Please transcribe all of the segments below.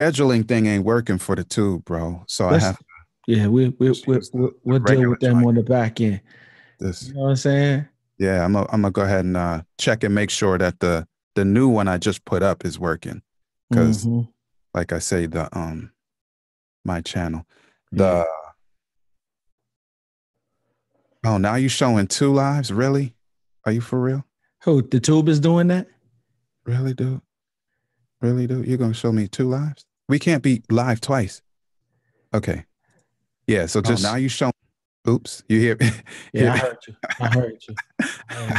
scheduling thing ain't working for the tube, bro. So I Let's have yeah, to use the we'll deal regular with them joint. on the back end. You This, know what I'm saying? yeah, I'm gonna go ahead and check and make sure that the new one I just put up is working. Because, Hmm. like I say, the my channel, Yeah. the oh, now you showing two lives? Really? Are you for real? Who the tube is doing that? Really, dude? Really, dude? You're gonna show me two lives? We can't be live twice. Okay. Yeah. So Oh, just now you show. Oops. You hear? yeah, hear I heard you. I heard you. Uh,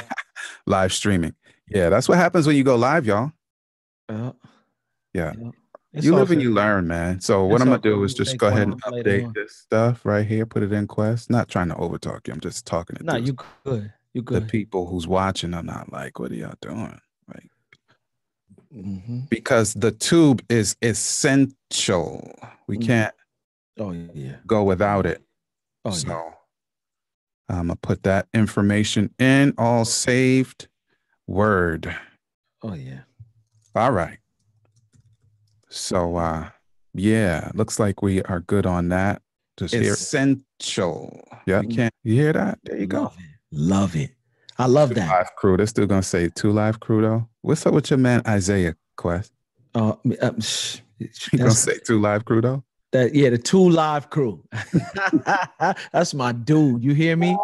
live streaming. Yeah, that's what happens when you go live, y'all. uh, Yeah. yeah. It's You all live and good. you learn, man. So what It's I'm all gonna good. do is We'll just take go one ahead and off later update on. this stuff right here, put it in Quest. Not trying to overtalk you. I'm just talking it No, through. you good. You The good. people who's watching are not like, what are y'all doing? Like, Hmm. because the tube is essential. We Hmm. can't Oh yeah. go Oh without yeah. it. Oh yeah. So I'm gonna put that information in, all saved. Word. Oh yeah. All right. So yeah, looks like we are good on that. Just here. Essential. Yeah, you Mm, can't you hear that? There you go. love it. Love it. I love Two that. live crew. They're still gonna say two live crew though. What's up with your man Isaiah Quest? You gonna That's say two live crew though? that. Yeah, the two live crew. That's my dude. You hear me?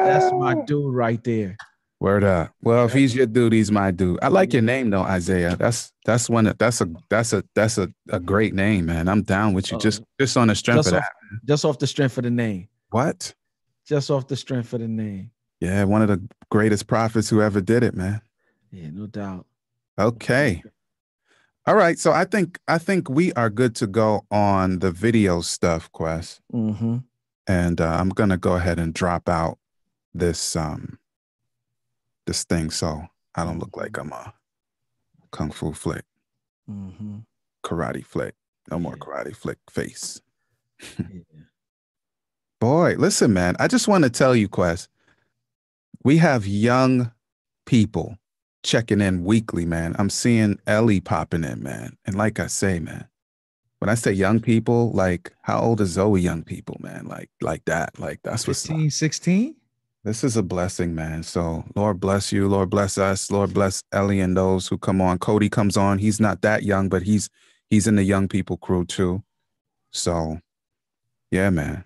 That's my dude right there. Word up. Well, if That's he's your dude, he's my dude. I like yeah. your name though, Isaiah. That's one that's a great name, man. I'm down with you. Uh, Just on the strength just of that. off just off the strength of the name. What? Just off the strength of the name. Yeah, one of the greatest prophets who ever did it, man. Yeah, no doubt. Okay. All right. So I think we are good to go on the video stuff, Quest. Mm-hmm. And I'm gonna go ahead and drop out this thing so I don't look Mm-hmm. like I'm a kung fu flick, Mm-hmm. karate flick. No more Yeah. karate flick face. Yeah. Boy, listen, man. I just want to tell you, Quest, we have young people checking in weekly, man. I'm seeing Ellie popping in, man. And like I say, man, when I say young people, like how old is Zoe young people, man? Like that. Like that's what's up. 15, 16? This is a blessing, man. So Lord bless you. Lord bless us. Lord bless Ellie and those who come on. Cody comes on. He's not that young, but he's in the young people crew too. So yeah, man.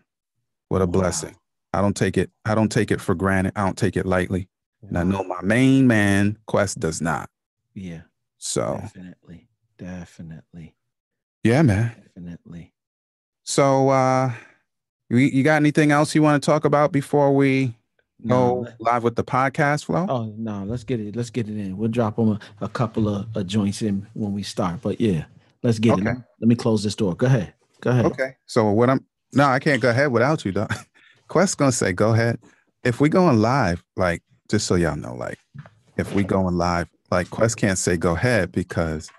What a Wow. blessing. I don't take it for granted. I don't take it lightly. And I know Wow. my main man, Quest, does not. Yeah, So definitely. Definitely. yeah, man. Definitely. So you got anything else you want to talk about before we No, go live with the podcast flow? oh no, let's get it. Let's get it in. We'll drop them a couple of joints in when we start. But yeah, let's get it. Okay. Let me close this door. Go ahead. Go ahead. Okay. So what I'm no, I can't go ahead without you, dog. Quest's gonna say, go ahead. If we going live, like, just so y'all know, like, if we going live, like Quest can't say go ahead because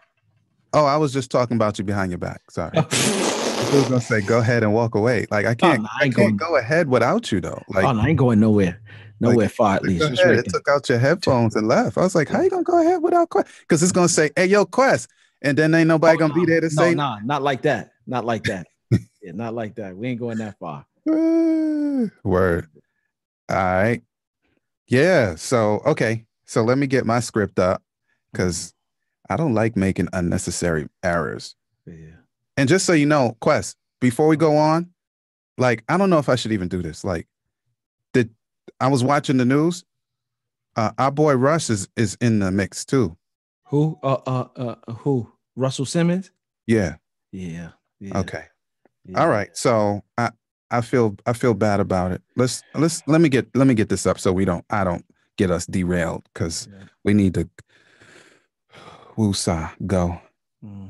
oh, I was just talking about you behind your back. Sorry. This dude's gonna say go ahead and walk away. Like I Oh can't no, I I ain't can't going. go ahead without you though. Oh no, I ain't going nowhere. Like Nowhere far at go least. Just ahead. right It there. took out your headphones and left. I was like, how you gonna go ahead without Quest? Because it's gonna say, hey yo, Quest. And then ain't nobody Oh gonna be there to no, say no, no, not like that. Not like that. Yeah, not like that. We ain't going that far. word. All right. Yeah. So okay. So let me get my script up Mhm. because I don't like making unnecessary errors. Yeah. And just so you know, Quest, before we go on, like I don't know if I should even do this. Like, did I was watching the news? Our boy Russ is in the mix too. Who? Who? Russell Simmons? Yeah. Yeah. Yeah. Okay. All Yeah. right. So I feel bad about it. Let me get this up so I don't get us derailed because Yeah. we need to woosah go. Hmm.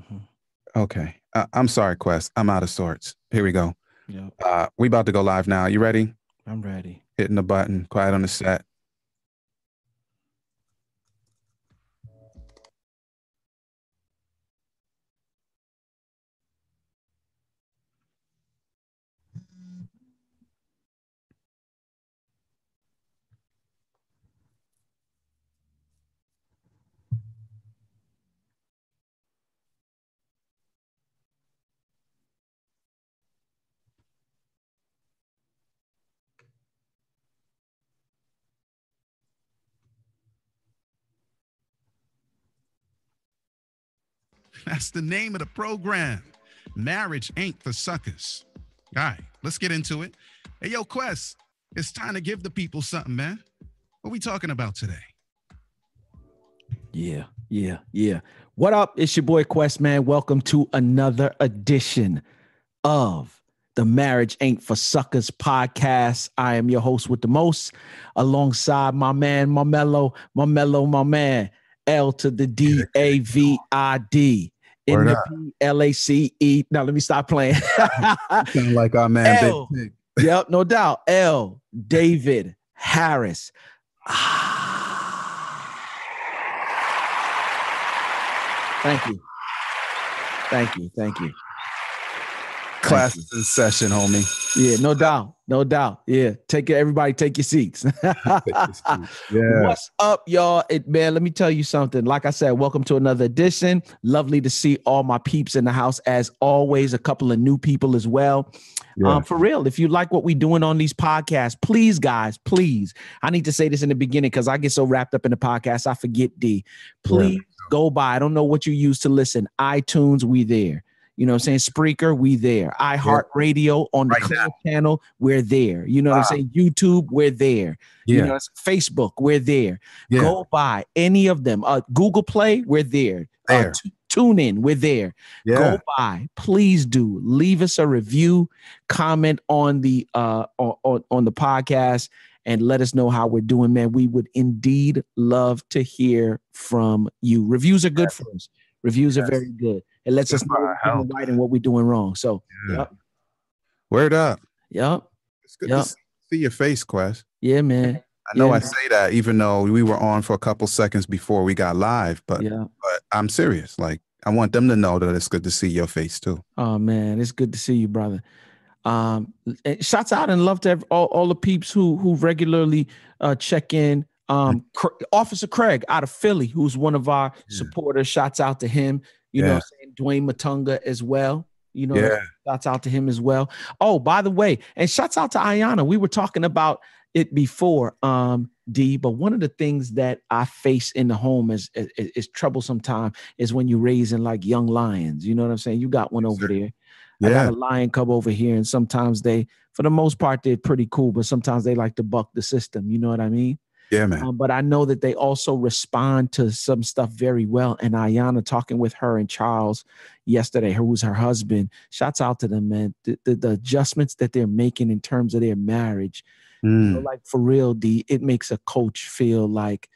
Okay. I'm sorry, Quest. I'm out of sorts. Here we go. Yep. We about to go live now. You ready? I'm ready. Hitting the button. Quiet on the set. That's the name of the program. Marriage ain't for suckers. All right, let's get into it. Hey, yo, Quest, it's time to give the people something, man. What we talking about today? Yeah. What up? It's your boy Quest, man. Welcome to another edition of the Marriage Ain't for Suckers podcast. I am your host with the most, alongside my man, my man, L to the D-A-V-I-D. In the P-L-A-C-E. Now, let me stop playing. Sound like our man, L. Big Pig. Yep, no doubt. L. David Harris. Thank you. Class is in session, homie. Yeah, no doubt. Yeah, everybody take your seats. Yeah. What's up, y'all? Man, let me tell you something. Like I said, welcome to another edition. Lovely to see all my peeps in the house. As always, a couple of new people as well. Yeah. For real, if you like what we're doing on these podcasts, please, guys, please. I need to say this in the beginning because I get so wrapped up in the podcast, I forget, D. Please go by. I don't know what you use to listen. iTunes, we there. You know what I'm saying? Spreaker, we there. iHeartRadio on the Clear channel, we're there. You know what I'm saying? YouTube, we're there. You know, Facebook, we're there. Go by any of them. Google Play, we're there. Tune in, we're there. Go by, please do. Leave us a review, comment on the on the podcast, and let us know how we're doing, man. We would indeed love to hear from you. Reviews are good for us. Reviews are very good. It lets us know what we're doing right and what we're doing wrong. So, Word up. Yep. It's good to see your face, Quest. Yeah, man. I know I say that even though we were on for a couple seconds before we got live, but I'm serious. Like, I want them to know that it's good to see your face too. Oh, man. It's good to see you, brother. Shouts out and love to all the peeps who regularly check in. Officer Craig out of Philly, who's one of our supporters. Shouts out to him. You know what I'm saying? Dwayne Matunga as well. You know, shouts out to him as well. Oh, by the way, and shouts out to Ayana. We were talking about it before, D, but one of the things that I face in the home is troublesome time is when you're raising like young lions. You know what I'm saying? You got one over there. I got a lion cub over here, and sometimes they, for the most part, they're pretty cool, but sometimes they like to buck the system. You know what I mean? Yeah, man. But I know that they also respond to some stuff very well. And Ayana, talking with her and Charles yesterday, who was her husband, shouts out to them, man. The adjustments that they're making in terms of their marriage, you know, like for real, D, it makes a coach feel like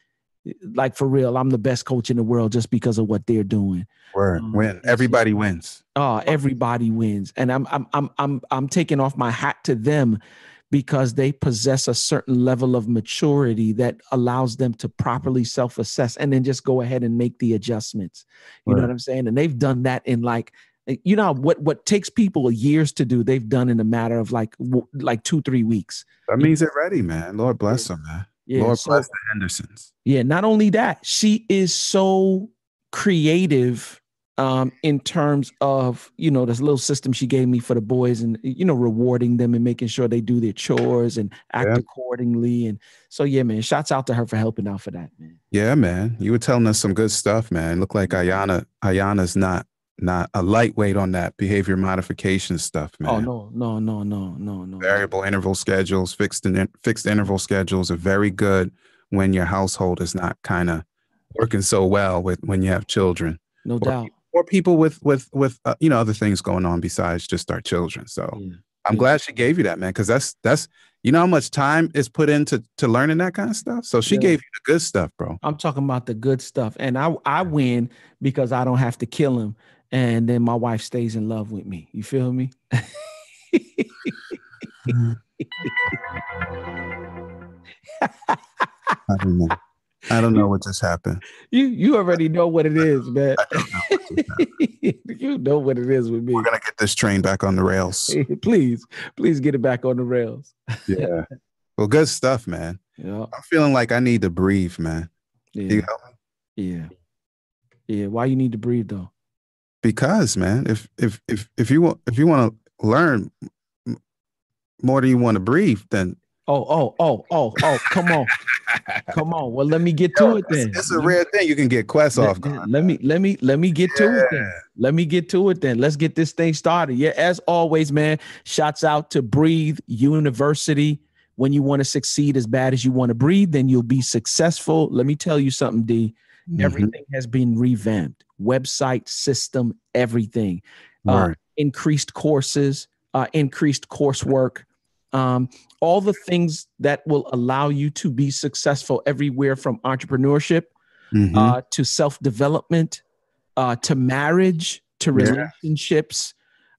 for real, I'm the best coach in the world just because of what they're doing. Win. Everybody wins. Oh, everybody wins. And I'm taking off my hat to them, because they possess a certain level of maturity that allows them to properly self-assess and then just go ahead and make the adjustments. You know what I'm saying? And they've done that in you know, what takes people years to do, they've done in a matter of like 2-3 weeks. That means they're ready, man. Lord bless them, man. Lord bless the Hendersons. Yeah. Not only that, she is so creative in terms of, you know, this little system she gave me for the boys and, you know, rewarding them and making sure they do their chores and act accordingly. And so, yeah, man, shouts out to her for helping out for that, man. Yeah, man. You were telling us some good stuff, man. Look like Ayana's not a lightweight on that behavior modification stuff, man. Oh, no. Variable interval schedules, fixed interval schedules are very good when your household is not kind of working so well when you have children. No doubt. Or people with you know, other things going on besides just our children. So I'm glad she gave you that, man, because that's you know how much time is put into learning that kind of stuff. So she gave you the good stuff, bro. I'm talking about the good stuff, and I win because I don't have to kill him, and then my wife stays in love with me. You feel me? I don't know what just happened. You already know what it is, man. You know what it is with me. We're gonna get this train back on the rails. Please get it back on the rails. Yeah. Well, good stuff, man. Yeah. I'm feeling like I need to breathe, man. Yeah. Do you help me? Yeah. Yeah. Why you need to breathe though? Because, man, if you want to learn more than you want to breathe, then Come on. Come on. Well, let me get Yo, to it then. it's a rare thing you can get Quest off guard. Let me get to it then. Let me get to it then. Let's get this thing started. Yeah, as always, man. Shouts out to Breathe University. When you want to succeed as bad as you want to breathe, then you'll be successful. Let me tell you something, D. Everything has been revamped. Website, system, everything. Increased courses, increased coursework. All the things that will allow you to be successful everywhere from entrepreneurship to self-development, to marriage, to relationships,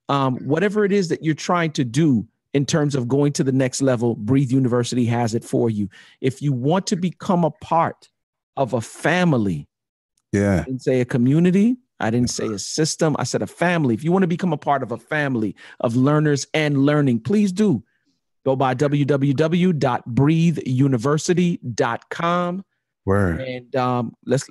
whatever it is that you're trying to do in terms of going to the next level, Breathe University has it for you. If you want to become a part of a family, I didn't say a community, I didn't say a system, I said a family. If you want to become a part of a family of learners and learning, please do. Go by www.breatheuniversity.com. Word. And let's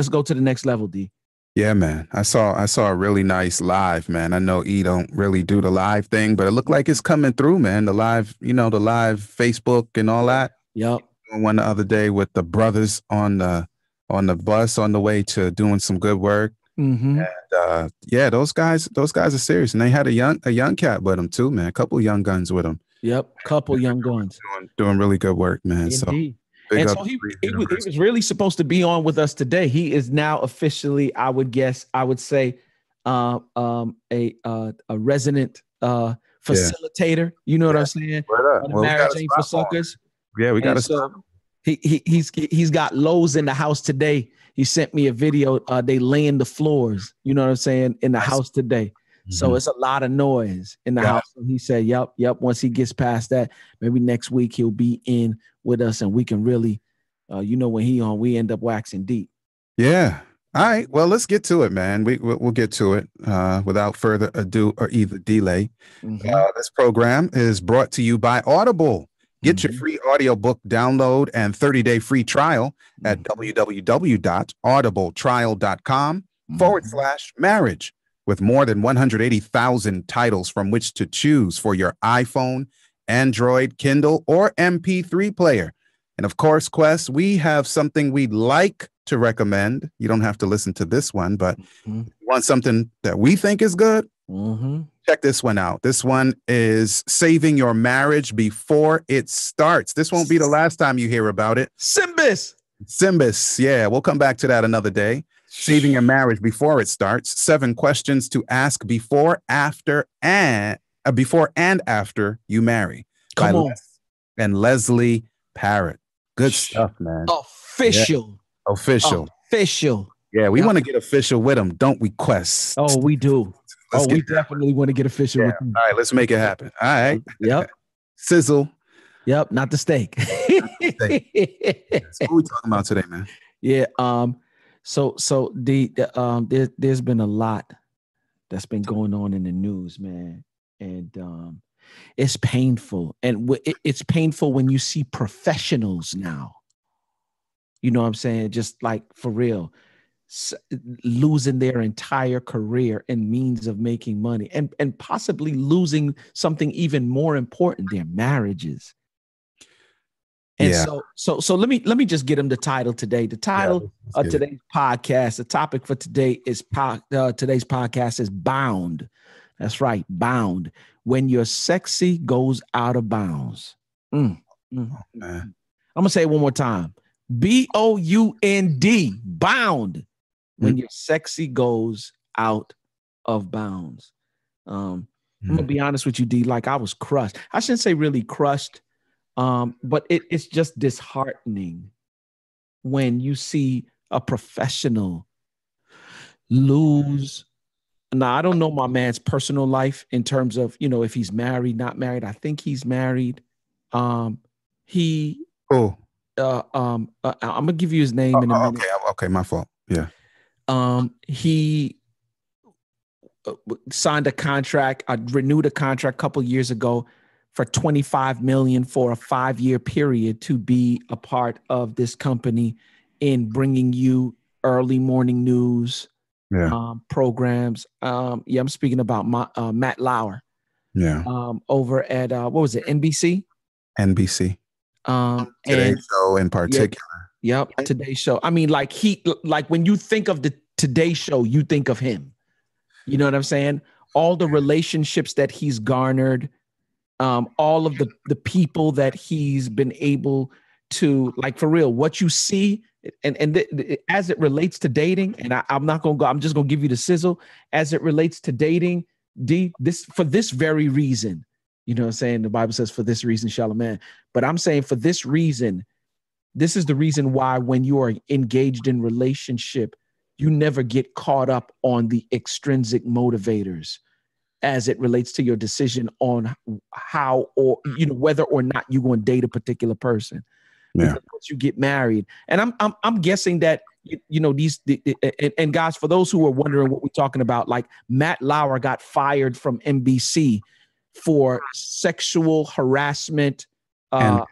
go to the next level, D. Yeah, man. I saw a really nice live, man. I know E don't really do the live thing, but it looked like it's coming through, man. The live, the live Facebook and all that. Yep. One the other day with the brothers on the bus on the way to doing some good work. And those guys are serious, and they had a young cat with them too, man. A couple of young guns with them. Yep, couple young guns doing really good work, man. Indeed. So he was really supposed to be on with us today. He is now officially, I would say, a resident facilitator. You know what I'm saying? Well, marriage ain't for suckers. Yeah, we got to stop. He's got Lowe's in the house today. He sent me a video. They laying the floors. You know what I'm saying, in the house today. So it's a lot of noise in the house. And he said, "Yep. Once he gets past that, maybe next week he'll be in with us, and we can really, when he on, we end up waxing deep." Yeah. All right. Well, let's get to it, man. We'll get to it without further ado or either delay. This program is brought to you by Audible. Get your free audiobook download and 30-day free trial at www.audibletrial.com/marriage. With more than 180,000 titles from which to choose for your iPhone, Android, Kindle, or MP3 player. And of course, Quest, we have something we'd like to recommend. You don't have to listen to this one, but if you want something that we think is good, check this one out. This one is Saving Your Marriage Before It Starts. This won't be the last time you hear about it. Simbus. Yeah, we'll come back to that another day. Saving Your Marriage Before It Starts. 7 questions to ask before and after you marry. Come on. And Leslie Parrott. Good stuff, man. Official. Yeah, we want to get official with them, don't we, Quest? Oh, we do. We definitely want to get official with them. All right, let's make it happen. All right. Yep. Sizzle. Yep, not the steak. What are we talking about today, man? Yeah. So there's been a lot that's been going on in the news, man, and it's painful, and it's painful when you see professionals now. You know what I'm saying? Just like for real, losing their entire career and means of making money, and possibly losing something even more important, their marriages. And so let me just get him the title today. The title of today's podcast, the topic for today is today's podcast is Bound. That's right, Bound. When your sexy goes out of bounds. I'm gonna say it one more time. BOUND, bound. When your sexy goes out of bounds. I'm gonna be honest with you, D. Like, I was crushed. I shouldn't say really crushed. But it's just disheartening when you see a professional lose. Now, I don't know my man's personal life in terms of, if he's married, not married. I think he's married. I'm gonna give you his name in a minute. Okay, my fault. Yeah. He signed a contract, renewed a contract a couple years ago for $25 million for a 5-year period to be a part of this company in bringing you early morning news programs. I'm speaking about Matt Lauer. Yeah. Over at what was it, NBC? NBC. Today's And Show in yeah, particular. yep, Today Show. I mean, like when you think of the Today Show, you think of him. You know what I'm saying? All the relationships that he's garnered, all of the people that he's been able to, like, for real, what you see, as it relates to dating, and I'm not gonna go, I'm just gonna give you the sizzle as it relates to dating. For this very reason, you know what I'm saying? The Bible says, for this reason shall a man. But I'm saying, for this reason, this is the reason why when you are engaged in relationship, you never get caught up on the extrinsic motivators as it relates to your decision on how, or, you know, whether or not you're going to date a particular person. Yeah. Because once you get married, and I'm guessing that, you know, and guys, for those who are wondering what we're talking about, like, Matt Lauer got fired from NBC for sexual harassment. And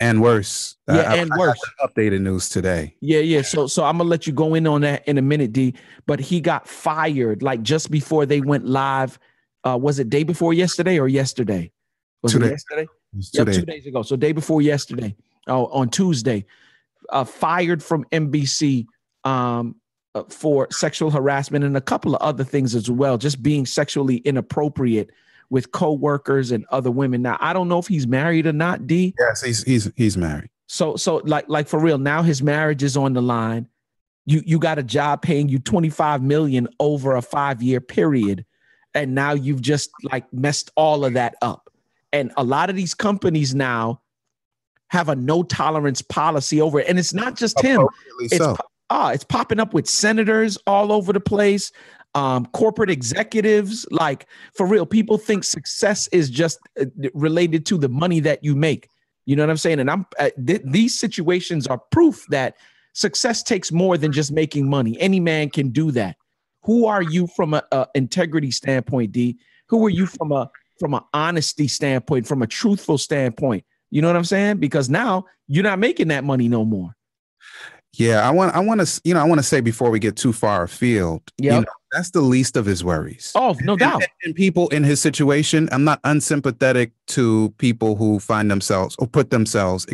and worse. Yeah, and worse. I got the updated news today. Yeah. So I'm gonna let you go in on that in a minute, D. But he got fired like just before they went live. Was it day before yesterday or yesterday? Was it yesterday? Yep, 2 days ago. So day before yesterday, on Tuesday, fired from NBC for sexual harassment and a couple of other things as well, just being sexually inappropriate with co-workers and other women. Now, I don't know if he's married or not, D. Yes, he's married. So like for real, now his marriage is on the line. You got a job paying you $25 million over a 5-year period, and now you've just like messed all of that up. And a lot of these companies now have a no tolerance policy over it. And it's not just him. It's popping up with senators all over the place, corporate executives. Like, for real, people think success is just related to the money that you make. You know what I'm saying? And these situations are proof that success takes more than just making money. Any man can do that. Who are you from a integrity standpoint, D? Who are you from an honesty standpoint, from a truthful standpoint? You know what I'm saying? Because now you're not making that money no more. Yeah, I want to say before we get too far afield, that's the least of his worries. Oh, no doubt. And people in his situation, I'm not unsympathetic to people who find themselves or put themselves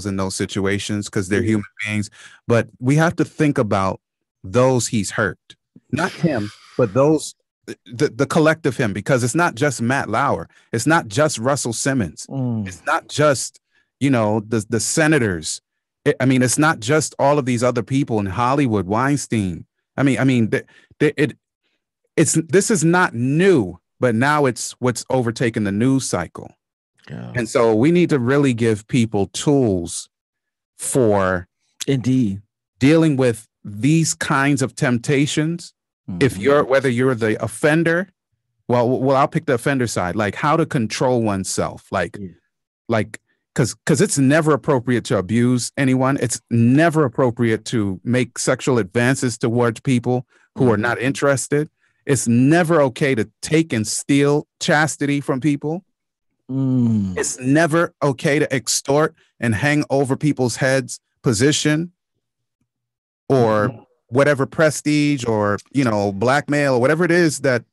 in those situations because they're human beings. But we have to think about those he's hurt, not him, but those the collective him, because it's not just Matt Lauer, it's not just Russell Simmons, it's not just the senators. It's not just all of these other people in Hollywood, Weinstein. This is not new, but now it's what's overtaken the news cycle. Yeah. And so we need to really give people tools for dealing with these kinds of temptations. Mm-hmm. Whether you're the offender, well, I'll pick the offender side, like how to control oneself, because it's never appropriate to abuse anyone. It's never appropriate to make sexual advances towards people who are not interested. It's never okay to take and steal chastity from people. It's never okay to extort and hang over people's heads position or whatever prestige or, blackmail or whatever it is that,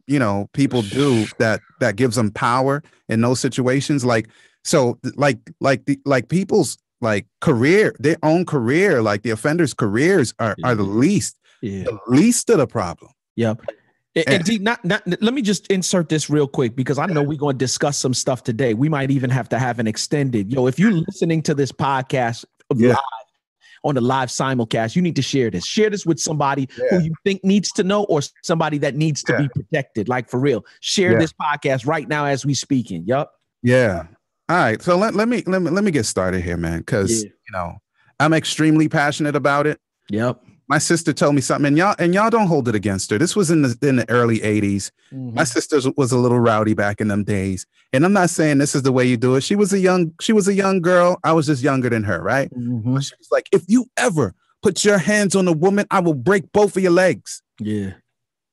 people do that gives them power in those situations. So people's career, their own career, like the offenders' careers are the least of the problem. Yeah. And let me just insert this real quick, because I know we're going to discuss some stuff today. We might even have to have an extended. If you're listening to this podcast live on the live simulcast, you need to share this. Share this with somebody who you think needs to know, or somebody that needs to be protected. Like, for real, share this podcast right now as we speaking. Yup. Yeah. All right, so let me get started here, man, because I'm extremely passionate about it. Yep. My sister told me something, and y'all don't hold it against her. This was in the early 80s. Mm-hmm. My sister was a little rowdy back in them days, and I'm not saying this is the way you do it. She was a young girl. I was just younger than her, right? Mm-hmm. But she was like, if you ever put your hands on a woman, I will break both of your legs. Yeah.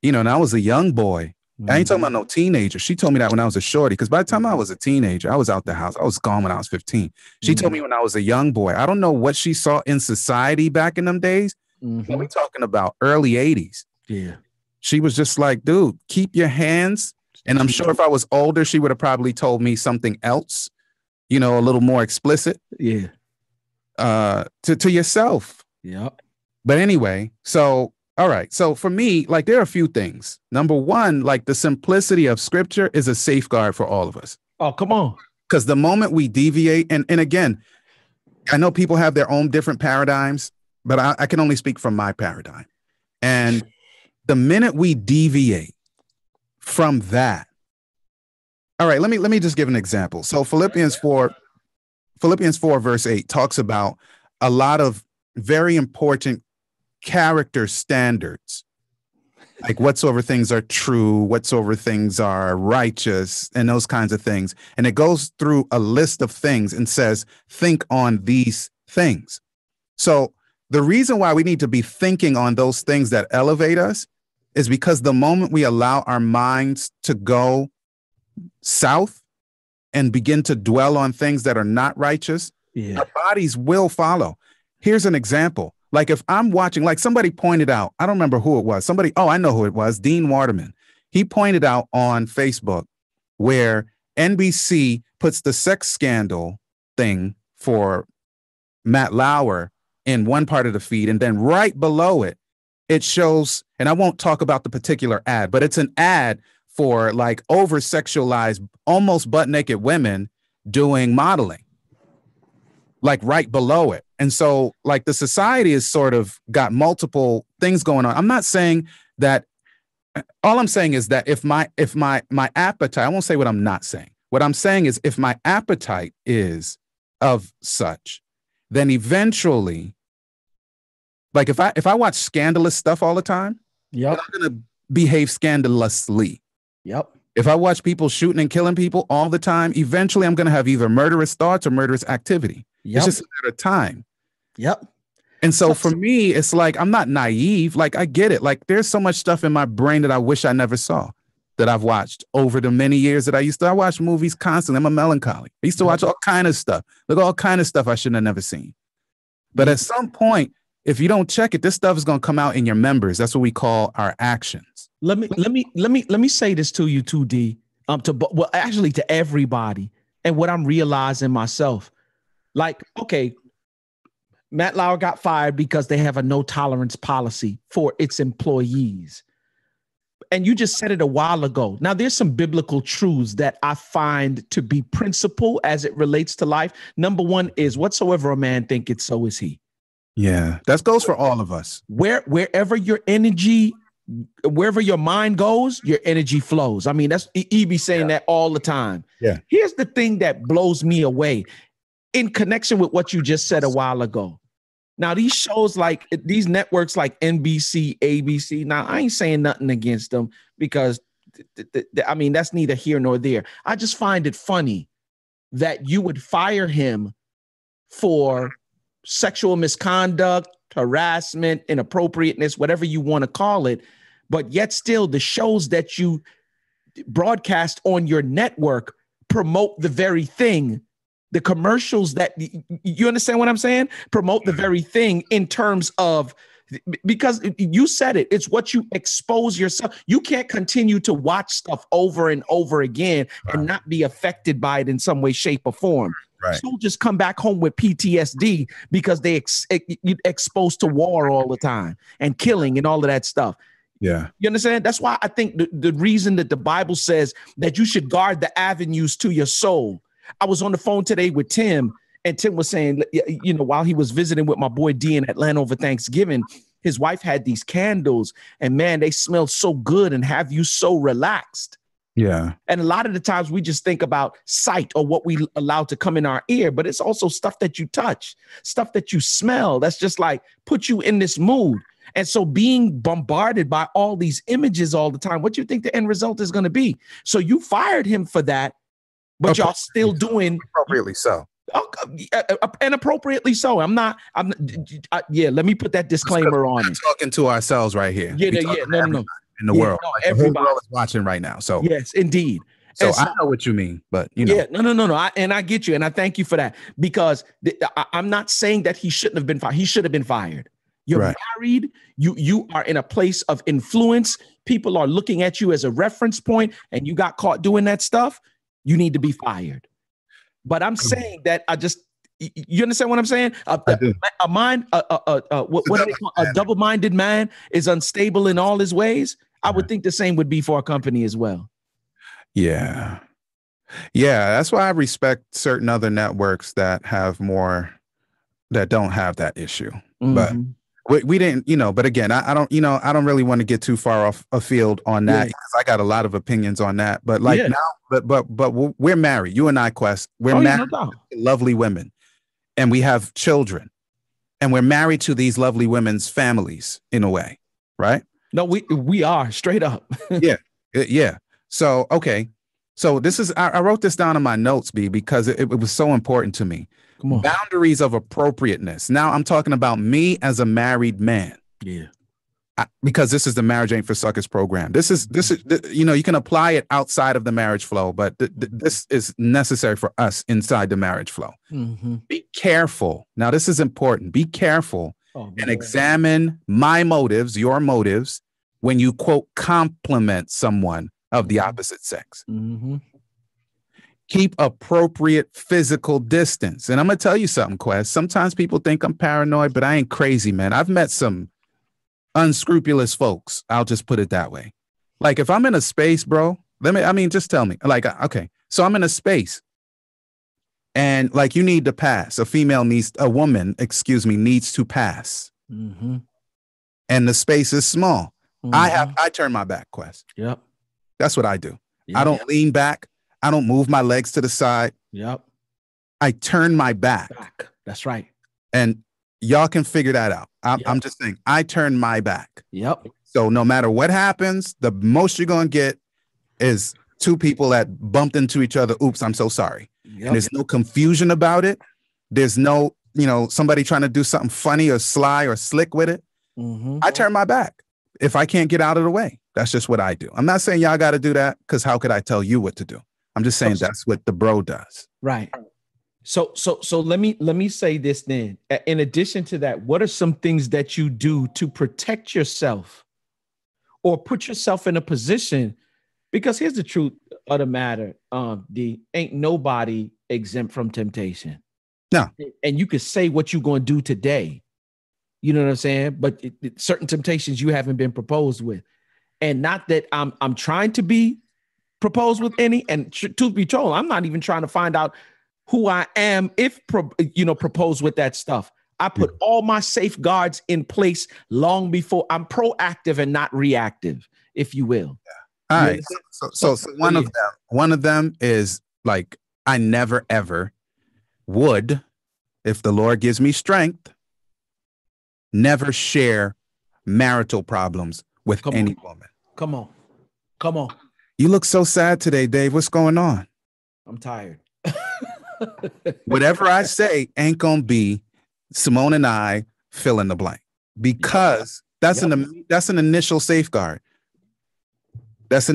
And I was a young boy. I ain't talking about no teenager. She told me that when I was a shorty, because by the time I was a teenager, I was out the house. I was gone when I was 15. She told me when I was a young boy. I don't know what she saw in society back in them days. Mm-hmm. We're talking about early 80s. Yeah. She was just like, dude, keep your hands And I'm sure if I was older, she would have probably told me something else, you know, a little more explicit. Yeah. To yourself. Yep. But anyway, so all right. So for me, like there are a few things. Number one, like the simplicity of scripture is a safeguard for all of us. Oh, come on. Because the moment we deviate, and again, I know people have their own different paradigms, but I can only speak from my paradigm. And the minute we deviate from that, all right, let me just give an example. So Philippians 4 verse 8 talks about a lot of very important character standards, like whatsoever things are true, whatsoever things are righteous, and those kinds of things. And it goes through a list of things and says, think on these things. So the reason why we need to be thinking on those things that elevate us is because the moment we allow our minds to go south and begin to dwell on things that are not righteous, our bodies will follow. Here's an example. Like if I'm watching, like somebody pointed out, I don't remember who it was. I know who it was, Dean Waterman. He pointed out on Facebook where NBC puts the sex scandal thing for Matt Lauer in one part of the feed. And then right below it, it shows, and I won't talk about the particular ad, but it's an ad for like over sexualized, almost butt naked women doing modeling, like right below it. And so like the society is sort of got multiple things going on. I'm not saying that, all I'm saying is that if my appetite, I won't say what I'm not saying. What I'm saying is if my appetite is of such, then eventually, like if I watch scandalous stuff all the time, I'm going to behave scandalously. If I watch people shooting and killing people all the time, eventually I'm going to have either murderous thoughts or murderous activity. It's just a matter of time. And so for me, it's like, I'm not naive. Like I get it. Like there's so much stuff in my brain that I wish I never saw, that I've watched over the many years that I watch movies constantly. I'm a melancholy. I used to watch all kind of stuff. Look, all kind of stuff I shouldn't have never seen. But at some point, if you don't check it, this stuff is going to come out in your members. That's what we call our actions. Let me say this to you too, D. Actually to everybody, and what I'm realizing myself. Like, okay, Matt Lauer got fired because they have a no tolerance policy for its employees. And you just said it a while ago. Now, there's some biblical truths that I find to be principle as it relates to life. Number one is whatsoever a man thinketh, so is he. Yeah, that goes for all of us. Wherever your energy, wherever your mind goes, your energy flows. I mean, that's he be saying that all the time. Yeah. Here's the thing that blows me away in connection with what you just said a while ago. Now, these shows like these networks like NBC, ABC. Now, I ain't saying nothing against them because I mean, that's neither here nor there. I just find it funny that you would fire him for sexual misconduct, harassment, inappropriateness, whatever you want to call it. But yet still the shows that you broadcast on your network promote the very thing. The commercials that you understand what I'm saying? Promote the very thing in terms of, because you said it, it's what you expose yourself. You can't continue to watch stuff over and over again and not be affected by it in some way, shape, or form. Soldiers come back home with PTSD because they exposed to war all the time and killing and all of that stuff. Yeah. You understand? That's why I think the reason that the Bible says that you should guard the avenues to your soul. I was on the phone today with Tim, and Tim was saying, you know, while he was visiting with my boy D in Atlanta over Thanksgiving, his wife had these candles, and man, they smell so good and have you so relaxed. Yeah. And a lot of the times we just think about sight or what we allow to come in our ear, but it's also stuff that you touch, stuff that you smell. That's just like put you in this mood. And so being bombarded by all these images all the time, what do you think the end result is going to be? So you fired him for that, but y'all still doing appropriately so. And appropriately so. Let me put that disclaimer on it. Talking to ourselves right here. No. In the world. No, like everybody. The whole world is watching right now. So yes, indeed. So I know what you mean, but you know. Yeah, no. I get you, and I thank you for that, because I'm not saying that he shouldn't have been fired. He should have been fired. You're Right. married. You are in a place of influence. People are looking at you as a reference point, and you got caught doing that stuff. You need to be fired. But I'm saying that you understand what I'm saying? I do. A mind, what do they call a double-minded man is unstable in all his ways. I would think the same would be for a company as well. Yeah. Yeah. That's why I respect certain other networks that don't have that issue. But we didn't, but again, I don't really want to get too far off afield on that because I got a lot of opinions on that. But now, but we're married. You and I, Quest, we're married to lovely women, and we have children, and we're married to these lovely women's families in a way, right? No, we are straight up. Yeah. So, okay. So this is, I wrote this down in my notes, B, because it was so important to me. Come on. Boundaries of appropriateness. Now I'm talking about me as a married man. Yeah. Because this is the Marriage Ain't for Suckers program. This is, you can apply it outside of the marriage flow, but this is necessary for us inside the marriage flow. Be careful. Now, this is important. Be careful and examine my motives, your motives, when you, quote, compliment someone of the opposite sex. Keep appropriate physical distance. And I'm going to tell you something, Quest. Sometimes people think I'm paranoid, but I ain't crazy, man. I've met some unscrupulous folks. I'll just put it that way. Like if I'm in a space, bro, just tell me. Like, okay, so I'm in a space and like you need to pass. A woman needs to pass. And the space is small. I turn my back, Quest. Yep. That's what I do. I don't lean back. I don't move my legs to the side. Yep. I turn my back. That's right. And y'all can figure that out. I'm just saying, I turn my back. Yep. So no matter what happens, the most you're going to get is two people that bumped into each other. Oops, I'm so sorry. Yep. And there's no confusion about it. There's no, somebody trying to do something funny or sly or slick with it. I turn my back if I can't get out of the way. That's just what I do. I'm not saying y'all got to do that because how could I tell you what to do? I'm just saying that's what the bro does. Right. So let me say this then. In addition to that, what are some things that you do to protect yourself or put yourself in a position? Because here's the truth of the matter, D, ain't nobody exempt from temptation. No. And you could say what you're going to do today. You know what I'm saying? But certain temptations you haven't been proposed with. And not that I'm trying to be proposed with any, and truth be told, I'm not even trying to find out who I am if proposed with that stuff. I put all my safeguards in place long before. I'm proactive and not reactive, if you will. Yeah. All right. So one of them is like, I never ever would, if the Lord gives me strength, never share marital problems with any woman. Come on. You look so sad today, Dave. What's going on? I'm tired. Whatever I say ain't gonna be Simone and I fill in the blank because that's an initial safeguard. That's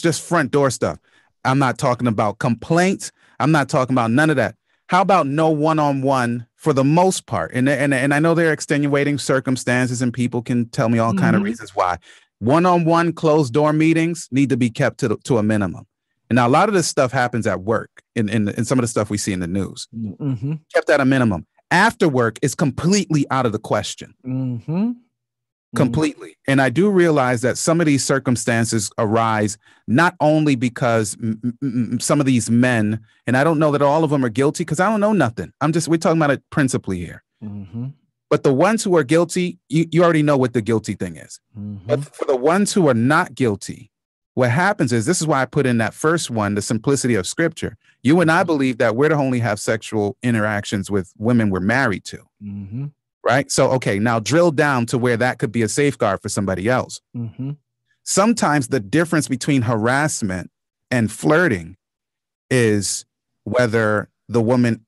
just front door stuff. I'm not talking about complaints. I'm not talking about none of that. How about no one-on-one for the most part? And I know there are extenuating circumstances and people can tell me all kind of reasons why. One-on-one closed door meetings need to be kept to a minimum. And now a lot of this stuff happens at work in some of the stuff we see in the news. Kept at a minimum. After work is completely out of the question. Completely. And I do realize that some of these circumstances arise not only because some of these men, and I don't know that all of them are guilty because I don't know nothing. We're talking about it principally here. But the ones who are guilty, you already know what the guilty thing is. But for the ones who are not guilty, what happens is, this is why I put in that first one, the simplicity of scripture. You and I believe that we're to only have sexual interactions with women we're married to. Right? So, okay, now drill down to where that could be a safeguard for somebody else. Sometimes the difference between harassment and flirting is whether the woman,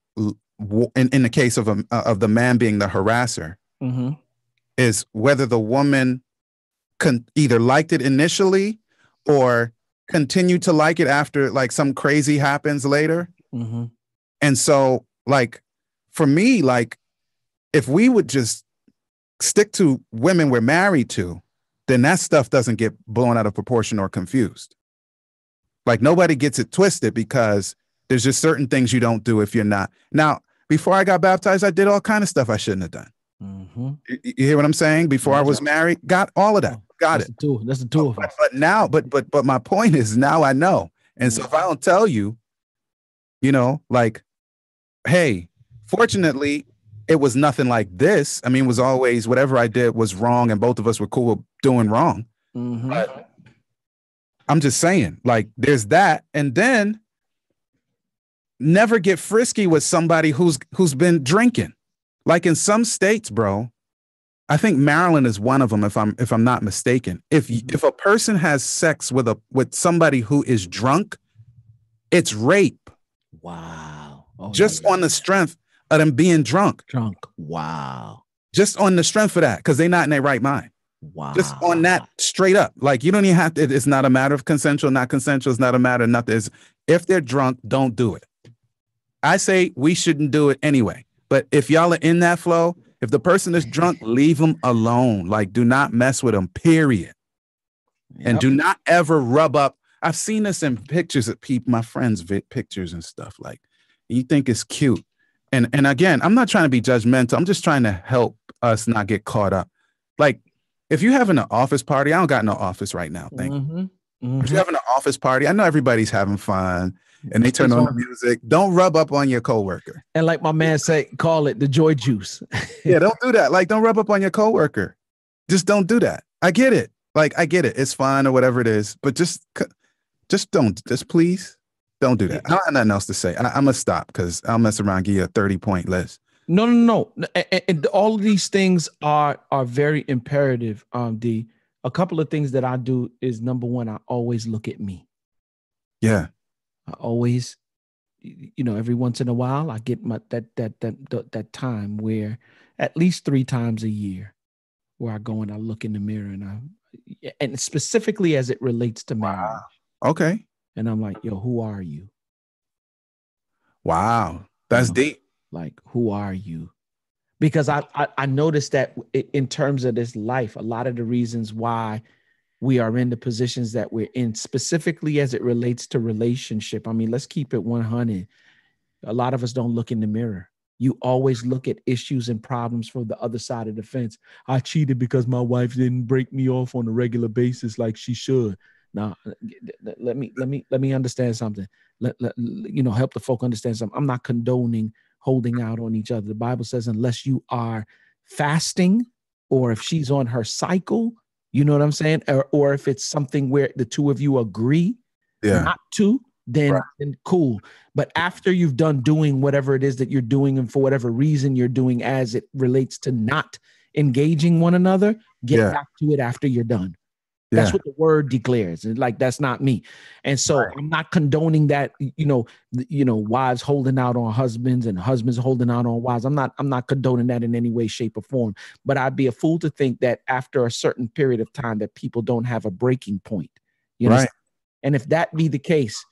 in the case of the man being the harasser, is whether the woman either liked it initially or continued to like it after like some crazy happens later. And so like, for me, like if we would just stick to women we're married to, then that stuff doesn't get blown out of proportion or confused. Like nobody gets it twisted because there's just certain things you don't do if you're not. Now, before I got baptized, I did all kind of stuff I shouldn't have done. You hear what I'm saying? Before I was married, got all of that. Got it. That's the two of us. But now, but my point is now I know. And so if I don't tell you, you know, like, hey, fortunately, it was nothing like this. I mean, it was always whatever I did was wrong, and both of us were cool with doing wrong. But I'm just saying, like, there's that, and then never get frisky with somebody who's been drinking. Like in some states, bro, I think Maryland is one of them, if I'm not mistaken. If a person has sex with somebody who is drunk, it's rape. Wow. Just on the strength of them being drunk. Wow. Just on the strength of that, because they're not in their right mind. Wow. Just on that straight up. Like you don't even have to, it's not a matter of consensual, not consensual. It's not a matter of nothing. If they're drunk, don't do it. I say we shouldn't do it anyway. But if y'all are in that flow, if the person is drunk, leave them alone. Like, do not mess with them, period. Yep. And do not ever rub up. I've seen this in pictures of people, my friends' pictures and stuff. Like, you think it's cute. And again, I'm not trying to be judgmental. I'm just trying to help us not get caught up. Like, if you're having an office party, I don't got no office right now, thank you. If you're having an office party, I know everybody's having fun. And they turn on the music. Don't rub up on your coworker. And like my man say, call it the joy juice. Yeah, don't do that. Like, don't rub up on your coworker. Just don't do that. I get it. Like, I get it. It's fun or whatever it is. But just please don't do that. I don't have nothing else to say. I'm going to stop because I'll mess around and give you a 30-point list. No. And all of these things are very imperative, D. A couple of things that I do is, number one, I always look at me. Yeah. I always, every once in a while, I get that time where at least 3 times a year where I go and I look in the mirror and specifically as it relates to marriage. Wow. Okay. And I'm like, yo, who are you? Wow. That's deep. Like, who are you? Because I noticed that in terms of this life, a lot of the reasons why we are in the positions that we're in, specifically as it relates to relationship. I mean, let's keep it 100. A lot of us don't look in the mirror. You always look at issues and problems from the other side of the fence. I cheated because my wife didn't break me off on a regular basis like she should. Now, let me understand something. Help the folk understand something. I'm not condoning holding out on each other. The Bible says, unless you are fasting or if she's on her cycle, you know what I'm saying? Or if it's something where the two of you agree not to, then cool. But after you've done doing whatever it is that you're doing, and for whatever reason you're doing as it relates to not engaging one another, get back to it after you're done. That's what the word declares. And like, that's not me. And so I'm not condoning that, wives holding out on husbands and husbands holding out on wives. I'm not condoning that in any way, shape, or form. But I'd be a fool to think that after a certain period of time that people don't have a breaking point. You know? And if that be the case,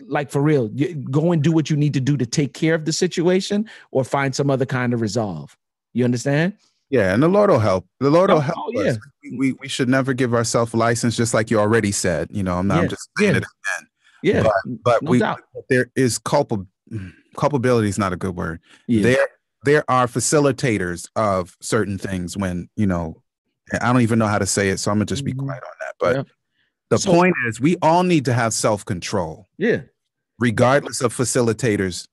like for real, go and do what you need to do to take care of the situation or find some other kind of resolve. You understand? Yeah, and the Lord will help. The Lord will help us. We should never give ourselves license, just like you already said. I'm just saying it again. Yeah, but there is culpability is not a good word. Yeah. There are facilitators of certain things when, I don't even know how to say it, so I'm gonna just be quiet on that. But the point is, we all need to have self-control. Yeah. Regardless of facilitators,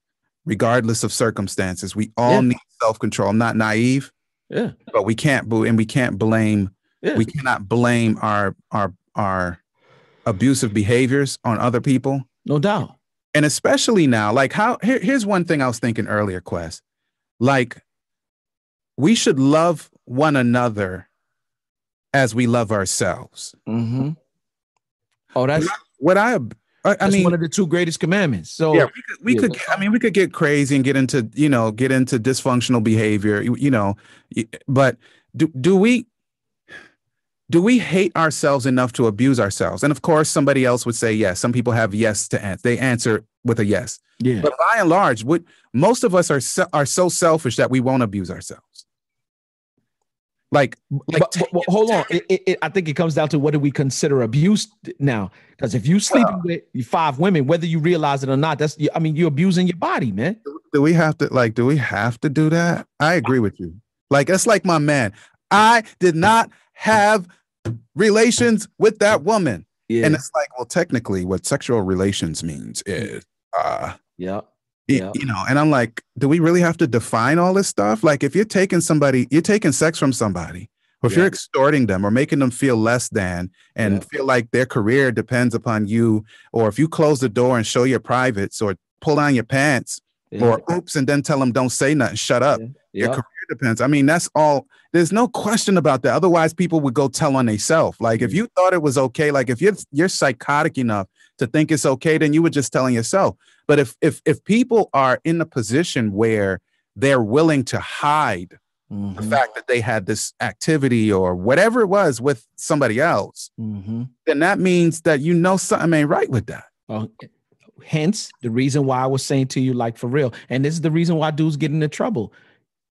regardless of circumstances, we all need self-control. I'm not naive. Yeah, but we can't blame. We cannot blame our abusive behaviors on other people. No doubt. And especially now, like here's one thing I was thinking earlier, Quest. Like, we should love one another as we love ourselves. Mm-hmm. Oh, that's I mean, one of the 2 greatest commandments. So we could get crazy and get into dysfunctional behavior, but do we hate ourselves enough to abuse ourselves? And of course, somebody else would say yes. Some people have yes to answer. They answer with a yes. Yeah. But by and large, most of us are so selfish that we won't abuse ourselves. Like, but hold on. I think it comes down to what do we consider abuse now? Because if you sleeping with 5 women, whether you realize it or not, I mean, you're abusing your body, man. do we have to do that? I agree with you. Like, it's like my man. I did not have relations with that woman. Yeah. And it's like, well, technically what sexual relations means is, yeah. and I'm like, do we really have to define all this stuff? Like, if you're taking sex from somebody, or if you're extorting them or making them feel less than and feel like their career depends upon you, or if you close the door and show your privates or pull down your pants or oops, and then tell them don't say nothing, shut up. Your career depends. I mean, that's all. There's no question about that. Otherwise, people would go tell on themselves. Like, if you thought it was okay, like if you're psychotic enough to think it's okay, then you would just telling yourself. But if people are in a position where they're willing to hide the fact that they had this activity or whatever it was with somebody else, then that means that something ain't right with that. Hence the reason why I was saying to you, like, for real, and this is the reason why dudes get into trouble.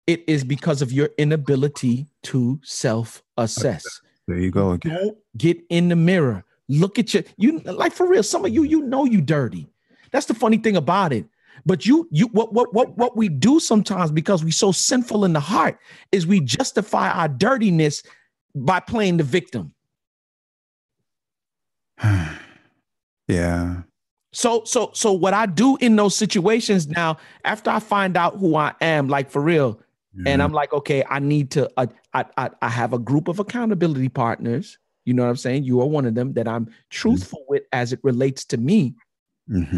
It is because of your inability to self-assess. There you go again. Don't get in the mirror. Look at you like, for real. Some of you know you dirty. That's the funny thing about it. But what we do sometimes, because we're so sinful in the heart, is we justify our dirtiness by playing the victim. Yeah. So what I do in those situations now, after I find out who I am, like, for real, and I'm like, okay, I need to, I have a group of accountability partners. You know what I'm saying? You are one of them that I'm truthful with as it relates to me.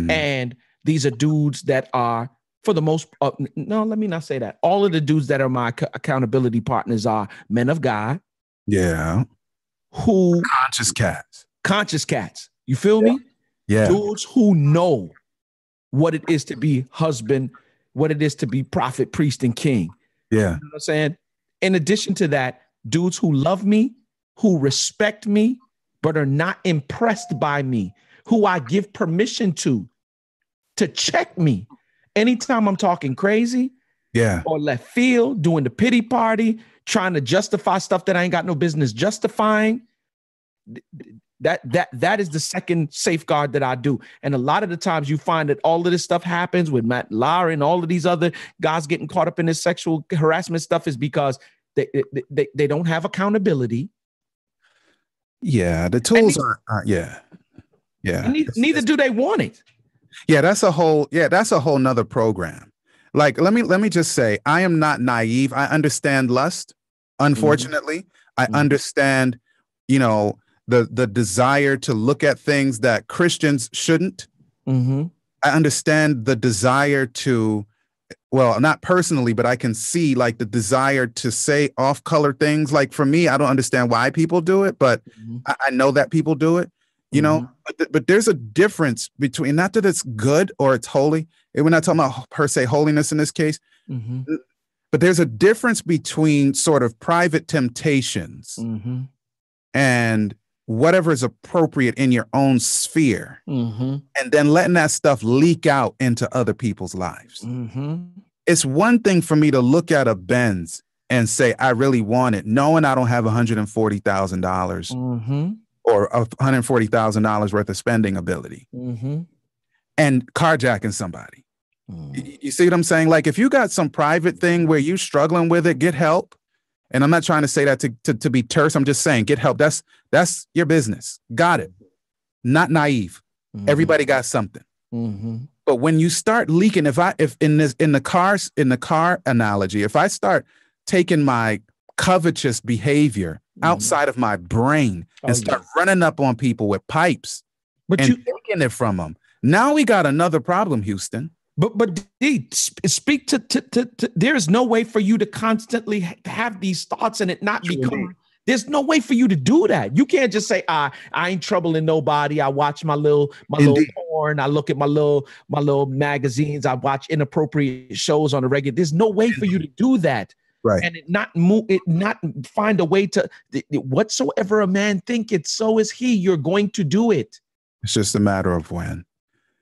And these are dudes that are, for the most, no, let me not say that. All of the dudes that are my accountability partners are men of God. Yeah. Who conscious cats. You feel me? Yeah. Dudes who know what it is to be husband, what it is to be prophet, priest, and king. Yeah. You know what I'm saying? In addition to that, dudes who love me, who respect me, but are not impressed by me, who I give permission to check me anytime I'm talking crazy, or left field, doing the pity party, trying to justify stuff that I ain't got no business justifying. That is the second safeguard that I do. And a lot of the times you find that all of this stuff happens with Matt Lauer and all of these other guys getting caught up in this sexual harassment stuff is because they don't have accountability. Yeah, the tools are yeah. Neither do they want it. Yeah, that's a whole nother program. Like, let me just say, I am not naive. I understand lust. Unfortunately, I understand, the desire to look at things that Christians shouldn't. I understand the desire to, well, not personally, but I can see like the desire to say off-color things. Like, for me, I don't understand why people do it, but I know that people do it. But there's a difference between, not that it's good or it's holy. We're not talking about per se holiness in this case, but there's a difference between sort of private temptations and whatever is appropriate in your own sphere, and then letting that stuff leak out into other people's lives. It's one thing for me to look at a Benz and say, I really want it, knowing I don't have $140,000 or $140,000 worth of spending ability, and carjacking somebody. You see what I'm saying? Like, if you got some private thing where you struggling with it, get help. And I'm not trying to say that to be terse. I'm just saying, get help. That's your business. Got it. Not naive. Everybody got something. But when you start leaking, if in the car analogy, if I start taking my covetous behavior outside of my brain and start running up on people with pipes taking it from them, now we got another problem, Houston. But D, speak to there's no way for you to constantly have these thoughts and it not become. There's no way for you to do that. You can't just say, I ain't troubling nobody. I watch my little porn. I look at my little magazines. I watch inappropriate shows on a regular. There's no way for you to do that. Right. And not find a way to, whatsoever a man thinketh, so is he. You're going to do it. It's just a matter of when.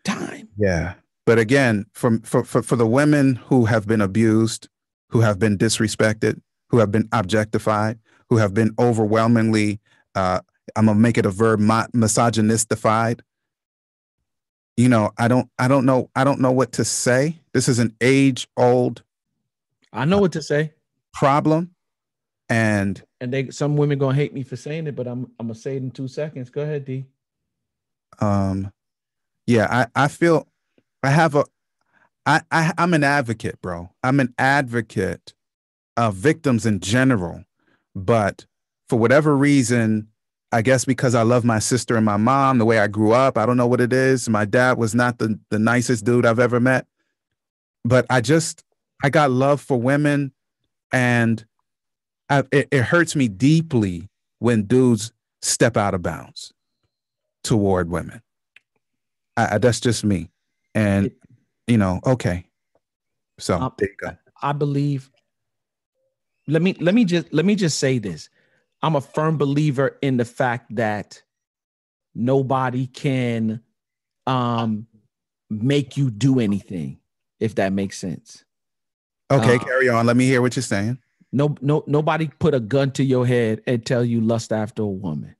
Time. Yeah. But again, for the women who have been abused, who have been disrespected, who have been objectified, who have been overwhelmingly, I'm gonna make it a verb, misogynistified. I don't know what to say. This is an age-old I know what to say. problem, and some women gonna hate me for saying it, but I'm gonna say it in 2 seconds. Go ahead, D. Yeah, I feel I have a I'm an advocate, bro. I'm an advocate of victims in general, but for whatever reason, I guess because I love my sister and my mom, the way I grew up, I don't know what it is. My dad was not the nicest dude I've ever met, but I got love for women, and it hurts me deeply when dudes step out of bounds toward women. That's just me. And, okay. So there you go. I believe, let me just say this. I'm a firm believer in the fact that nobody can make you do anything, if that makes sense. Okay, carry on. Let me hear what you're saying. Nobody put a gun to your head and tell you lust after a woman.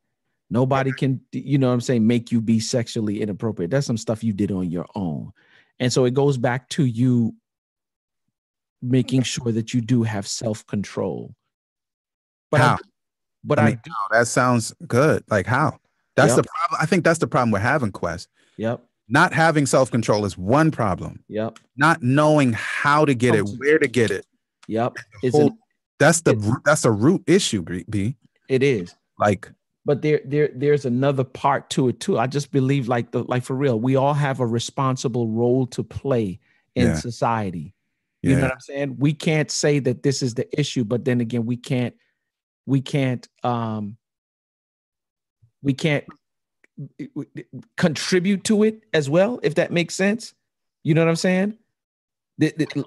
Nobody can, make you be sexually inappropriate. That's some stuff you did on your own. And so it goes back to you making sure that you do have self-control. But how? How? That sounds good. Like how? That's the problem. I think that's the problem we're having, Quest. Yep. Not having self-control is one problem. Yep. Not knowing how to get it, where to get it. Yep. That's a root issue, B. It is. But there's another part to it too. I just believe like for real, we all have a responsible role to play in society. You know what I'm saying? We can't say that this is the issue, but then again, we can't contribute to it as well, if that makes sense. You know what I'm saying?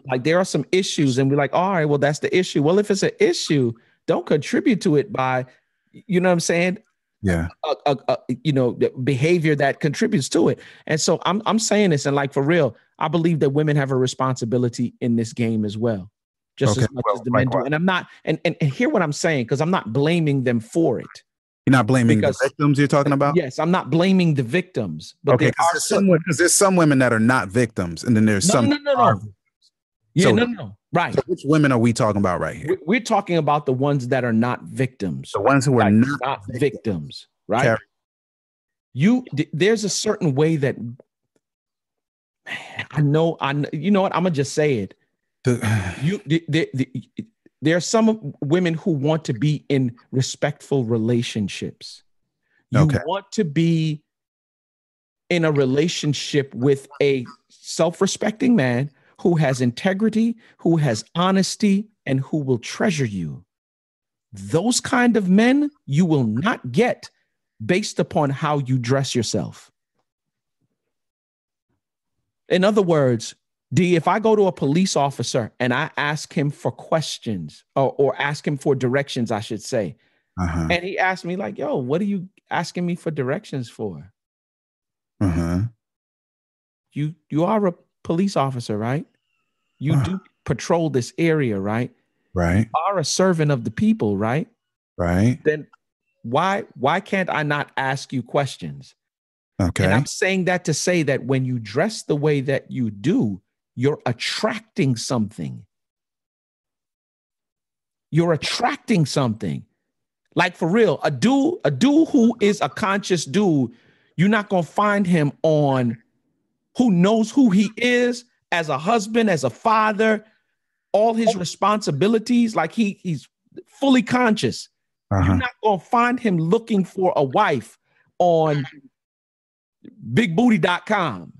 Like there are some issues and we're like, all right, well, that's the issue. Well, if it's an issue, don't contribute to it by, you know what I'm saying? Yeah. The behavior that contributes to it. And so I'm saying this, and like for real, I believe that women have a responsibility in this game as well, just as much as the men do. And I'm not, and hear what I'm saying, because I'm not blaming them for it. You're not blaming the victims you're talking about? Yes, I'm not blaming the victims. But because there's some women that are not victims, and then there's some. No. Yeah, no. Right. So which women are we talking about right here? We're talking about the ones that are not victims. The ones who are not victims, right? There's a certain way that, man, I know. You know what? I'm gonna just say it. There are some women who want to be in respectful relationships. You want to be in a relationship with a self-respecting man who has integrity, who has honesty, and who will treasure you. Those kind of men you will not get based upon how you dress yourself. In other words, D, if I go to a police officer and I ask him for questions or ask him for directions, I should say, and he asked me like, yo, what are you asking me for directions for? You are a police officer, right? You do patrol this area, right? Right. You are a servant of the people, right? Right. Then why can't I not ask you questions? Okay. And I'm saying that to say that when you dress the way that you do, you're attracting something. You're attracting something. Like for real, a dude who is a conscious dude, you're not going to find him on who knows who he is as a husband, as a father, all his responsibilities, like he's fully conscious. You're not going to find him looking for a wife on bigbooty.com.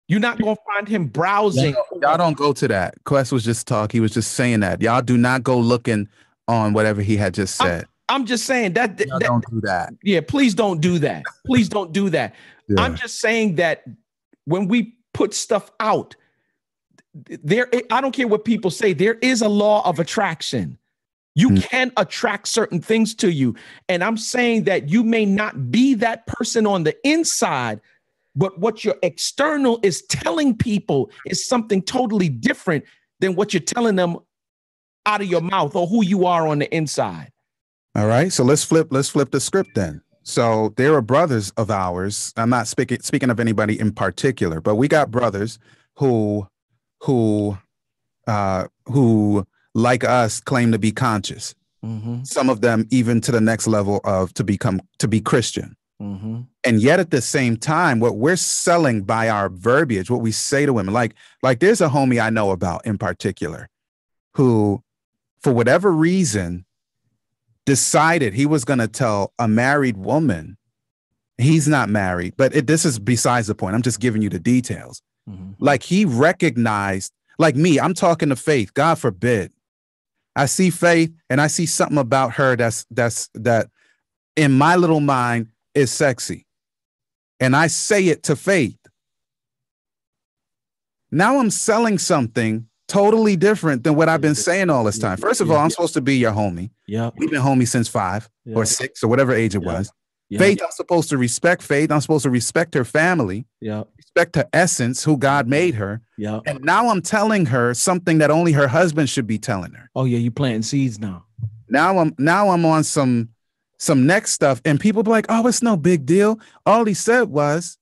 You're not going to find him browsing. Y'all don't go to that. Quest was just talk. He was just saying that. Y'all do not go looking on whatever he had just said. I'm just saying that don't do that. Yeah, please don't do that. Please don't do that. Yeah. I'm just saying that when we put stuff out, I don't care what people say, there is a law of attraction. You can attract certain things to you. And I'm saying that you may not be that person on the inside, but what your external is telling people is something totally different than what you're telling them out of your mouth or who you are on the inside. All right. So let's flip the script then. So there are brothers of ours. I'm not speaking of anybody in particular, but we got brothers who who like us claim to be conscious. Mm-hmm. Some of them even to the next level of to be Christian. Mm-hmm. And yet at the same time, what we're selling by our verbiage, what we say to women, like there's a homie I know about in particular who, for whatever reason, decided he was going to tell a married woman he's not married, but this is besides the point. I'm just giving you the details. Mm-hmm. Like he recognized, like me, I'm talking to Faith, God forbid. I see Faith and I see something about her that in my little mind is sexy. And I say it to Faith. Now I'm selling something totally different than what I've been saying all this time. First of all, I'm supposed to be your homie. Yeah. We've been homies since 5 or 6 or whatever age it was. Yeah. Faith, I'm supposed to respect Faith. I'm supposed to respect her family. Yeah. Respect her essence, who God made her. Yeah. And now I'm telling her something that only her husband should be telling her. Oh yeah, you planting seeds now. Now I'm on some next stuff, and people be like, "Oh, it's no big deal." All he said was,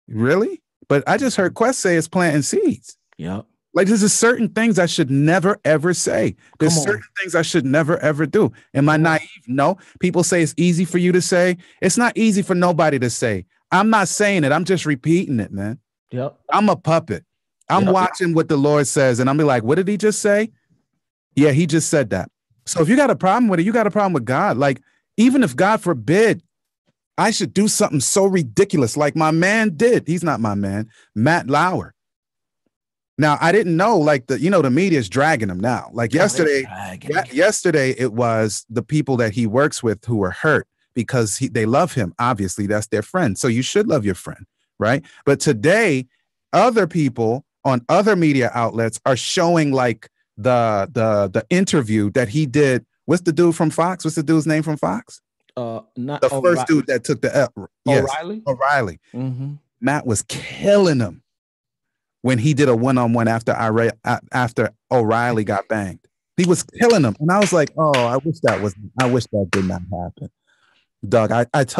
"Really?" But I just heard Quest say it's planting seeds. Yeah. Like there's just certain things I should never ever say. There's certain things I should never ever do. Am I naive? No. People say it's easy for you to say. It's not easy for nobody to say. I'm not saying it. I'm just repeating it, man. Yep. I'm a puppet. I'm watching what the Lord says, and I'm be like, what did he just say? Yeah, he just said that. So if you got a problem with it, you got a problem with God. Like, even if God forbid I should do something so ridiculous like my man did. He's not my man, Matt Lauer. Now, I didn't know, like, the media is dragging him now. Like yesterday it was the people that he works with who were hurt because they love him. Obviously, that's their friend. So you should love your friend, right? But today, other people on other media outlets are showing like the interview that he did. What's the dude from Fox? What's the dude's name from Fox? Not the first dude that took the L. Yes, O'Reilly. Mm-hmm. Matt was killing him when he did a one-on-one after O'Reilly got banged. He was killing him. And I was like, oh, I wish that did not happen. Doug,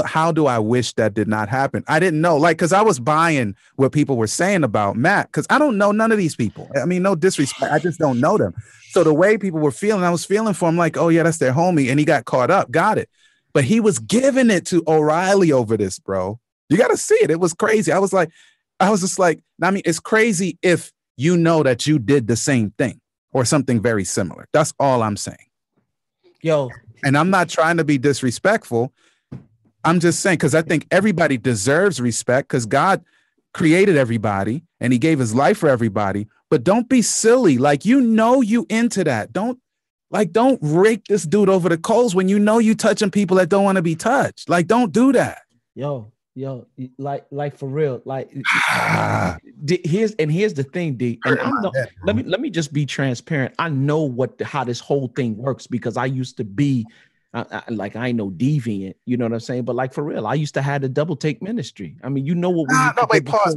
how do I wish that did not happen? I didn't know, like, because I was buying what people were saying about Matt, because I don't know none of these people. I mean, no disrespect. I just don't know them. So the way people were feeling, I was feeling for him like, oh, yeah, that's their homie. And he got caught up. Got it. But he was giving it to O'Reilly over this, bro. You got to see it. It was crazy. I was just like, I mean, it's crazy if you know that you did the same thing or something very similar. That's all I'm saying. Yo. And I'm not trying to be disrespectful. I'm just saying, because I think everybody deserves respect because God created everybody and he gave his life for everybody. But don't be silly. Like, you into that. Don't rake this dude over the coals when you touching people that don't want to be touched. Like, don't do that. Yo, like for real. Like, here's the thing, D. And let me just be transparent. I know how this whole thing works because I used to be I ain't no deviant, you know what I'm saying? But like for real, I used to have a double take ministry. I mean, you know what we wait, pause.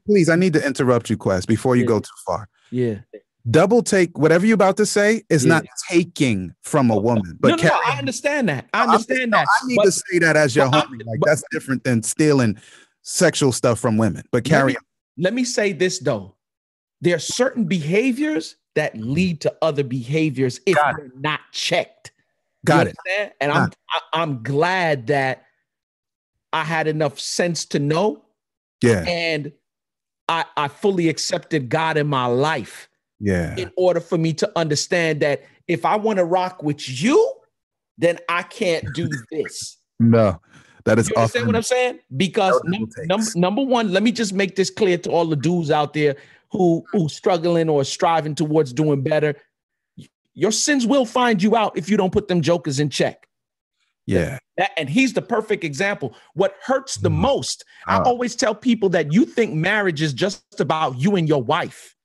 Please, I need to interrupt you, Quest, before you go too far. Yeah. Double take, whatever you're about to say, is not taking from a woman. But no, I understand that. I understand that. I need to say that as your homie. Like, that's different than stealing sexual stuff from women. But carry on. Let me say this, though. There are certain behaviors that lead to other behaviors if they're not checked. Got it. And I'm glad that I had enough sense to know. Yeah. And I fully accepted God in my life. Yeah. In order for me to understand that if I want to rock with you, then I can't do this. No, that is you understand what I'm saying? Because number one, let me just make this clear to all the dudes out there who struggling or striving towards doing better. Your sins will find you out if you don't put them jokers in check. Yeah. And he's the perfect example. What hurts the most, I always tell people that you think marriage is just about you and your wife.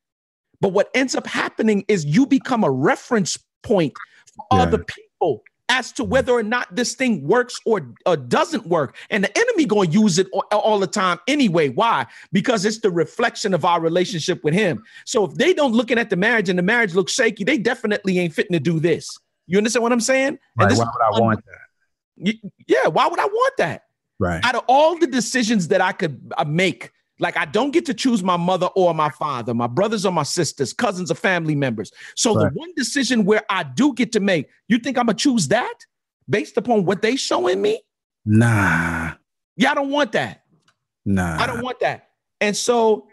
But what ends up happening is you become a reference point for other people as to whether or not this thing works or doesn't work. And the enemy going to use it all the time anyway. Why? Because it's the reflection of our relationship with him. So if they don't looking at the marriage and the marriage looks shaky, they definitely ain't fitting to do this. You understand what I'm saying? Right. And this why would I want that? Yeah. Why would I want that? Right. Out of all the decisions that I could make, like I don't get to choose my mother or my father, my brothers or my sisters, cousins or family members. So the one decision where I do get to make, you think I'm going to choose that based upon what they showing me? Nah. Yeah, I don't want that. Nah. I don't want that. And so,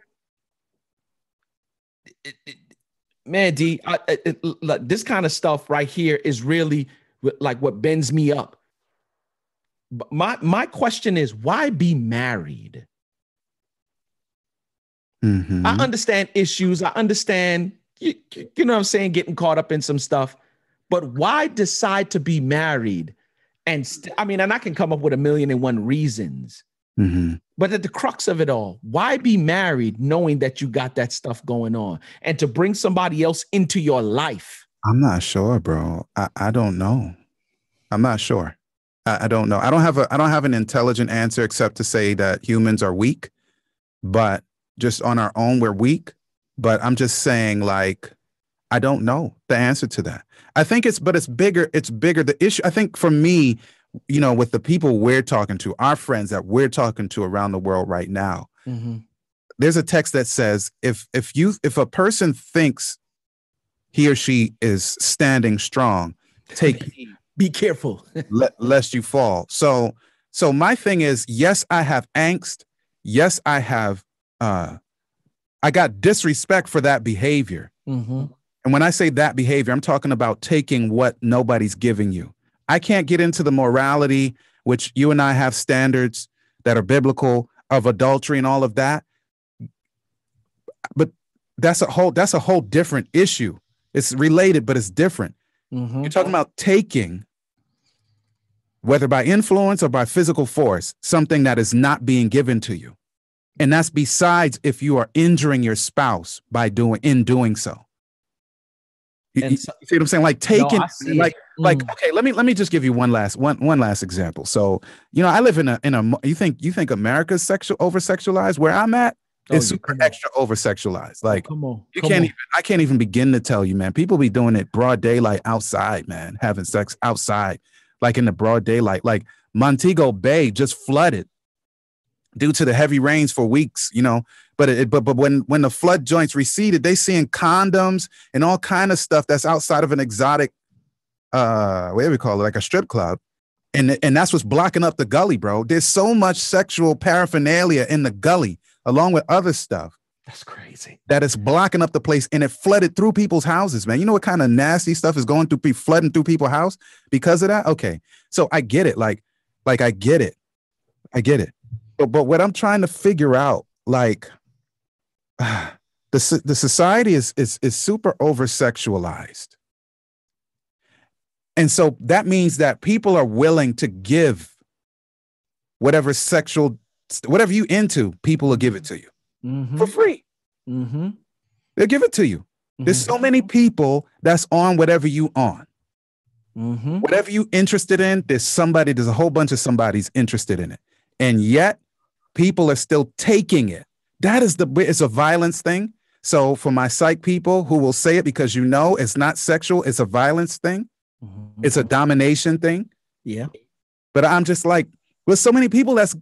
man, D, this kind of stuff right here is really like what bends me up. But my question is, why be married? Mm-hmm. I understand issues. I understand, you know what I'm saying, getting caught up in some stuff. But why decide to be married? And and I can come up with 1,000,001 reasons. Mm-hmm. But at the crux of it all, why be married knowing that you got that stuff going on and to bring somebody else into your life? I'm not sure, bro. I don't know. I'm not sure. I don't know. I don't have an intelligent answer except to say that humans are weak, but just on our own, we're weak. But I'm just saying, like, I don't know the answer to that. I think it's bigger. It's bigger. The issue, I think for me, you know, with the people we're talking to, our friends that we're talking to around the world right now, there's a text that says, if a person thinks he or she is standing strong, be careful, lest you fall. So my thing is, yes, I have angst. Yes, I have. I got disrespect for that behavior. And when I say that behavior, I'm talking about taking what nobody's giving you. I can't get into the morality, which you and I have standards that are biblical of adultery and all of that. But that's a whole different issue. It's related, but it's different. You're talking about taking, whether by influence or by physical force, something that is not being given to you. And that's besides if you are injuring your spouse by doing so. You see what I'm saying? Like taking, okay, let me just give you one last example. So, you know, I live in a you think America's over sexualized? Where I'm at, it's super extra over sexualized. Like, I can't even begin to tell you, man. People be doing it broad daylight outside, man, having sex outside, like in the broad daylight. Like Montego Bay just flooded due to the heavy rains for weeks, you know. But when the flood joints receded, they seeing condoms and all kind of stuff that's outside of an exotic, what do we call it, like a strip club, and that's what's blocking up the gully, bro. There's so much sexual paraphernalia in the gully, along with other stuff. That's crazy. That is blocking up the place, and it flooded through people's houses, man. You know what kind of nasty stuff is flooding through people's house because of that? Okay, so I get it, like I get it. But what I'm trying to figure out, like, the society is super over sexualized, and so that means that people are willing to give whatever you into. People will give it to you for free. They'll give it to you. There's so many people that's on whatever you on. Whatever you interested in, there's a whole bunch of somebody's interested in it, and yet people are still taking it. That is it's a violence thing. So for my psych people who will say it, because you know it's not sexual, it's a violence thing. It's a domination thing. Yeah. But I'm just like, with so many people that's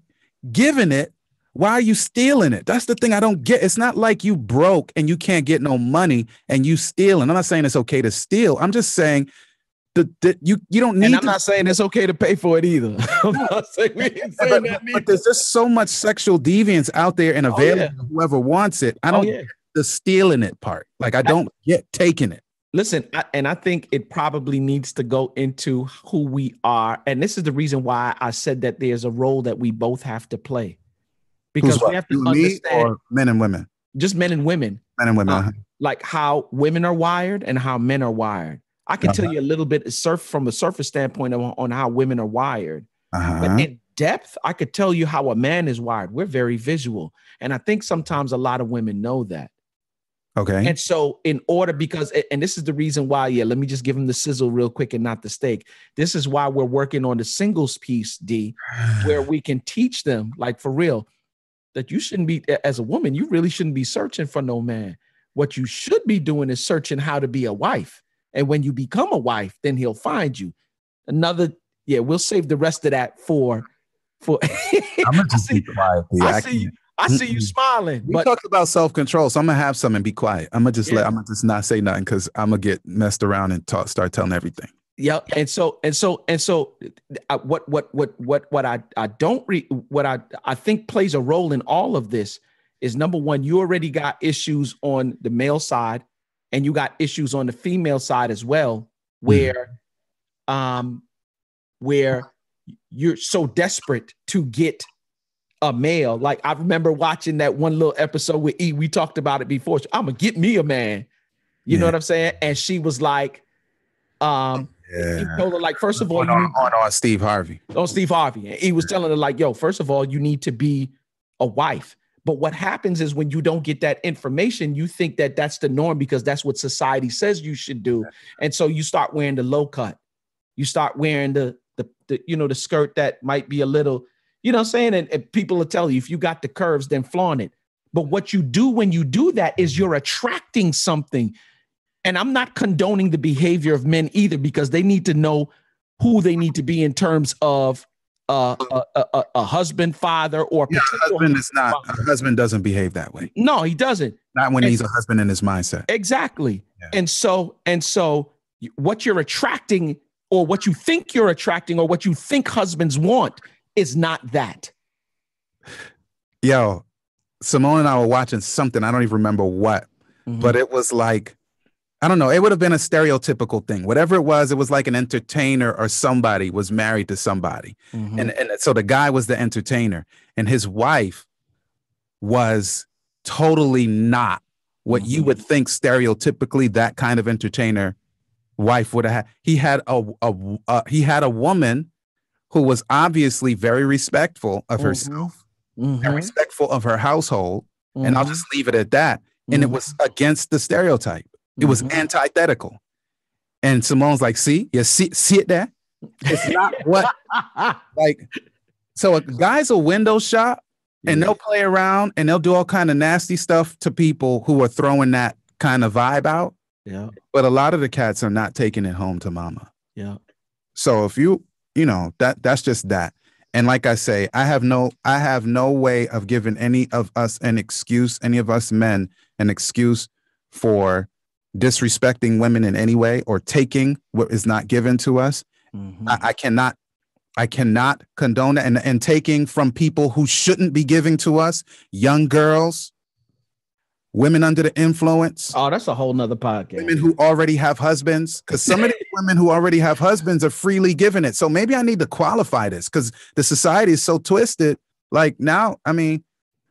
giving it, why are you stealing it? That's the thing I don't get. It's not like you broke and you can't get no money and you stealing. I'm not saying it's okay to steal. I'm just saying you don't need. And I'm not saying it's okay to pay for it either. I'm not saying we ain't saying that neither. But there's just so much sexual deviance out there and available to whoever wants it. I don't get the stealing it part. Like I don't get taking it. Listen, I think it probably needs to go into who we are. And this is the reason why I said that there's a role that we both have to play. Because we have to understand, or men and women. Just men and women. Men and women. Like how women are wired and how men are wired. I can tell you a little bit from a surface standpoint on how women are wired. But in depth, I could tell you how a man is wired. We're very visual. And I think sometimes a lot of women know that. Okay. And so in order, because, and this is the reason why, let me just give him the sizzle real quick and not the steak. This is why we're working on the singles piece, D, where we can teach them, like for real, that you shouldn't be, as a woman, you really shouldn't be searching for no man. What you should be doing is searching how to be a wife. And when you become a wife, then he'll find you. We'll save the rest of that for I'm gonna just be quiet. I see you smiling. We talked about self-control, so I'm gonna have some and be quiet. I'm gonna just not say nothing because I'm gonna get messed around and start telling everything. Yeah, and so what I think plays a role in all of this is, number one, you already got issues on the male side, and you got issues on the female side as well, where you're so desperate to get a male. Like, I remember watching that one little episode with E. We talked about it before. I'm gonna get me a man. You know what I'm saying? And she was like, he told her, like, first of all, on Steve Harvey. On Steve Harvey. And he was telling her, like, yo, first of all, you need to be a wife. But what happens is, when you don't get that information, you think that that's the norm because that's what society says you should do. And so you start wearing the low cut. You start wearing the skirt that might be a little, you know what I'm saying? And people will tell you, if you got the curves, then flaunt it. But what you do when you do that is you're attracting something. And I'm not condoning the behavior of men either, because they need to know who they need to be in terms of a husband, father, or a husband doesn't behave that way. No, he doesn't. Not when he's a husband in his mindset. Exactly. Yeah. And so what you're attracting, or what you think you're attracting, or what you think husbands want, is not that. Yo, Simone and I were watching something. I don't even remember what, but it was like, I don't know. It would have been a stereotypical thing. Whatever it was like an entertainer or somebody was married to somebody. And so the guy was the entertainer, and his wife was totally not what you would think stereotypically that kind of entertainer wife would have had. He had a woman who was obviously very respectful of herself and respectful of her household. And I'll just leave it at that. And it was against the stereotype. It was antithetical. And Simone's like, see it there? It's not what, like, so a guy's a window shop, and they'll play around and they'll do all kind of nasty stuff to people who are throwing that kind of vibe out. Yeah. But a lot of the cats are not taking it home to mama. Yeah. So if that's just that. And like I say, I have no way of giving any of us an excuse, any of us men an excuse for disrespecting women in any way or taking what is not given to us. I cannot condone that, and taking from people who shouldn't be giving to us, young girls, women under the influence. Oh, that's a whole nother podcast. Women who already have husbands, because some of the women who already have husbands are freely giving it. So maybe I need to qualify this, because the society is so twisted. Like now, I mean,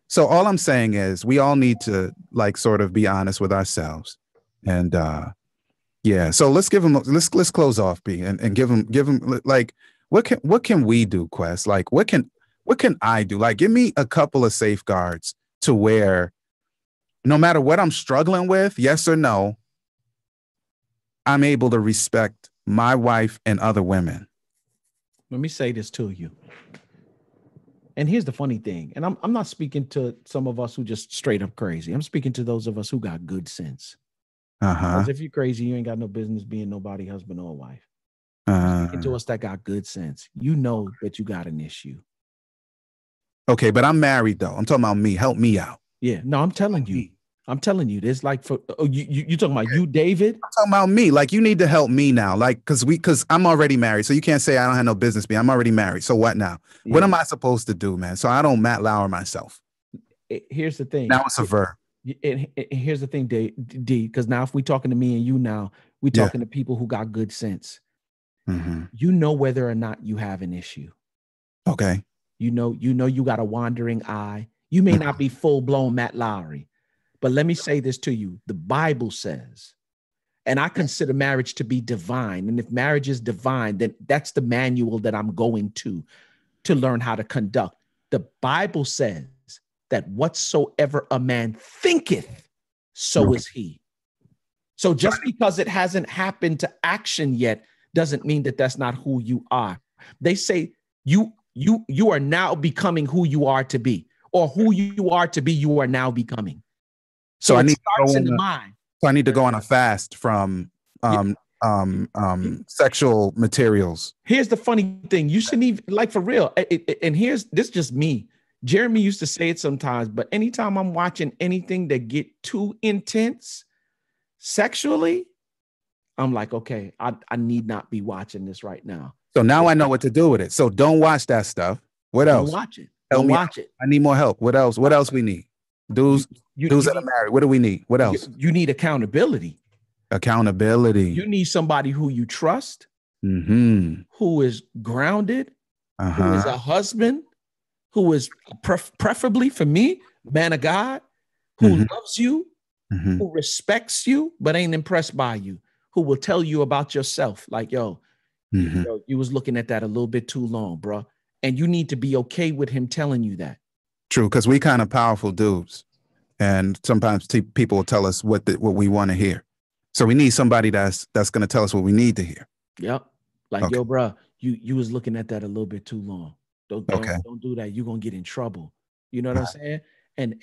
so all I'm saying is we all need to, like, sort of be honest with ourselves. And so let's give them, let's close off, B, and give them like, what can we do, Quest? Like, what can I do? Like, give me a couple of safeguards to where, no matter what I'm struggling with, yes or no, I'm able to respect my wife and other women. Let me say this to you. And here's the funny thing. And I'm not speaking to some of us who just straight up crazy. I'm speaking to those of us who got good sense. Because if you're crazy, you ain't got no business being nobody husband or wife. Speaking to us that got good sense. You know that you got an issue. Okay, but I'm married though. I'm talking about me. Help me out. Yeah, no, I'm telling you. I'm There's like, for you talking about you, David? I'm talking about me. Like, you need to help me now. Like, because I'm already married. So you can't say I don't have no business being. I'm already married. So what now? Yeah. What am I supposed to do, man? So I don't Matt Lauer myself. Here's the thing. Now it's a verb. And here's the thing, D, because now if we talking to me and you now, we talking to people who got good sense. You know whether or not you have an issue. Okay. You know you got a wandering eye. You may not be full-blown Matt Lowry, but let me say this to you. The Bible says, and I consider marriage to be divine. And if marriage is divine, then that's the manual that I'm going to learn how to conduct. The Bible says that whatsoever a man thinketh, so is he. So just because it hasn't happened to action yet doesn't mean that that's not who you are. They say you are now becoming who you are to be, or who you are to be, you are now becoming. So it starts in the mind. So I need to go on a fast from sexual materials. Here's the funny thing. You shouldn't even, like, for real. And this just me. Jeremy used to say it sometimes, but anytime I'm watching anything that get too intense sexually, I'm like, okay, I need not be watching this right now. So now I know what to do with it. So don't watch that stuff. What else? Don't watch it. Don't watch it. I need more help. What else? What else we need? Dudes that are married. What do we need? What else? You need accountability. Accountability. You need somebody who you trust, who is grounded, who is a husband, who is preferably, for me, man of God, who loves you, who respects you, but ain't impressed by you, who will tell you about yourself. Like, yo, you was looking at that a little bit too long, bro. And you need to be okay with him telling you that. True, because we kind of powerful dudes. And sometimes people will tell us what we want to hear. So we need somebody that's going to tell us what we need to hear. Yep. Like, yo, bro, you was looking at that a little bit too long. Don't do that. You're going to get in trouble. You know what I'm saying? And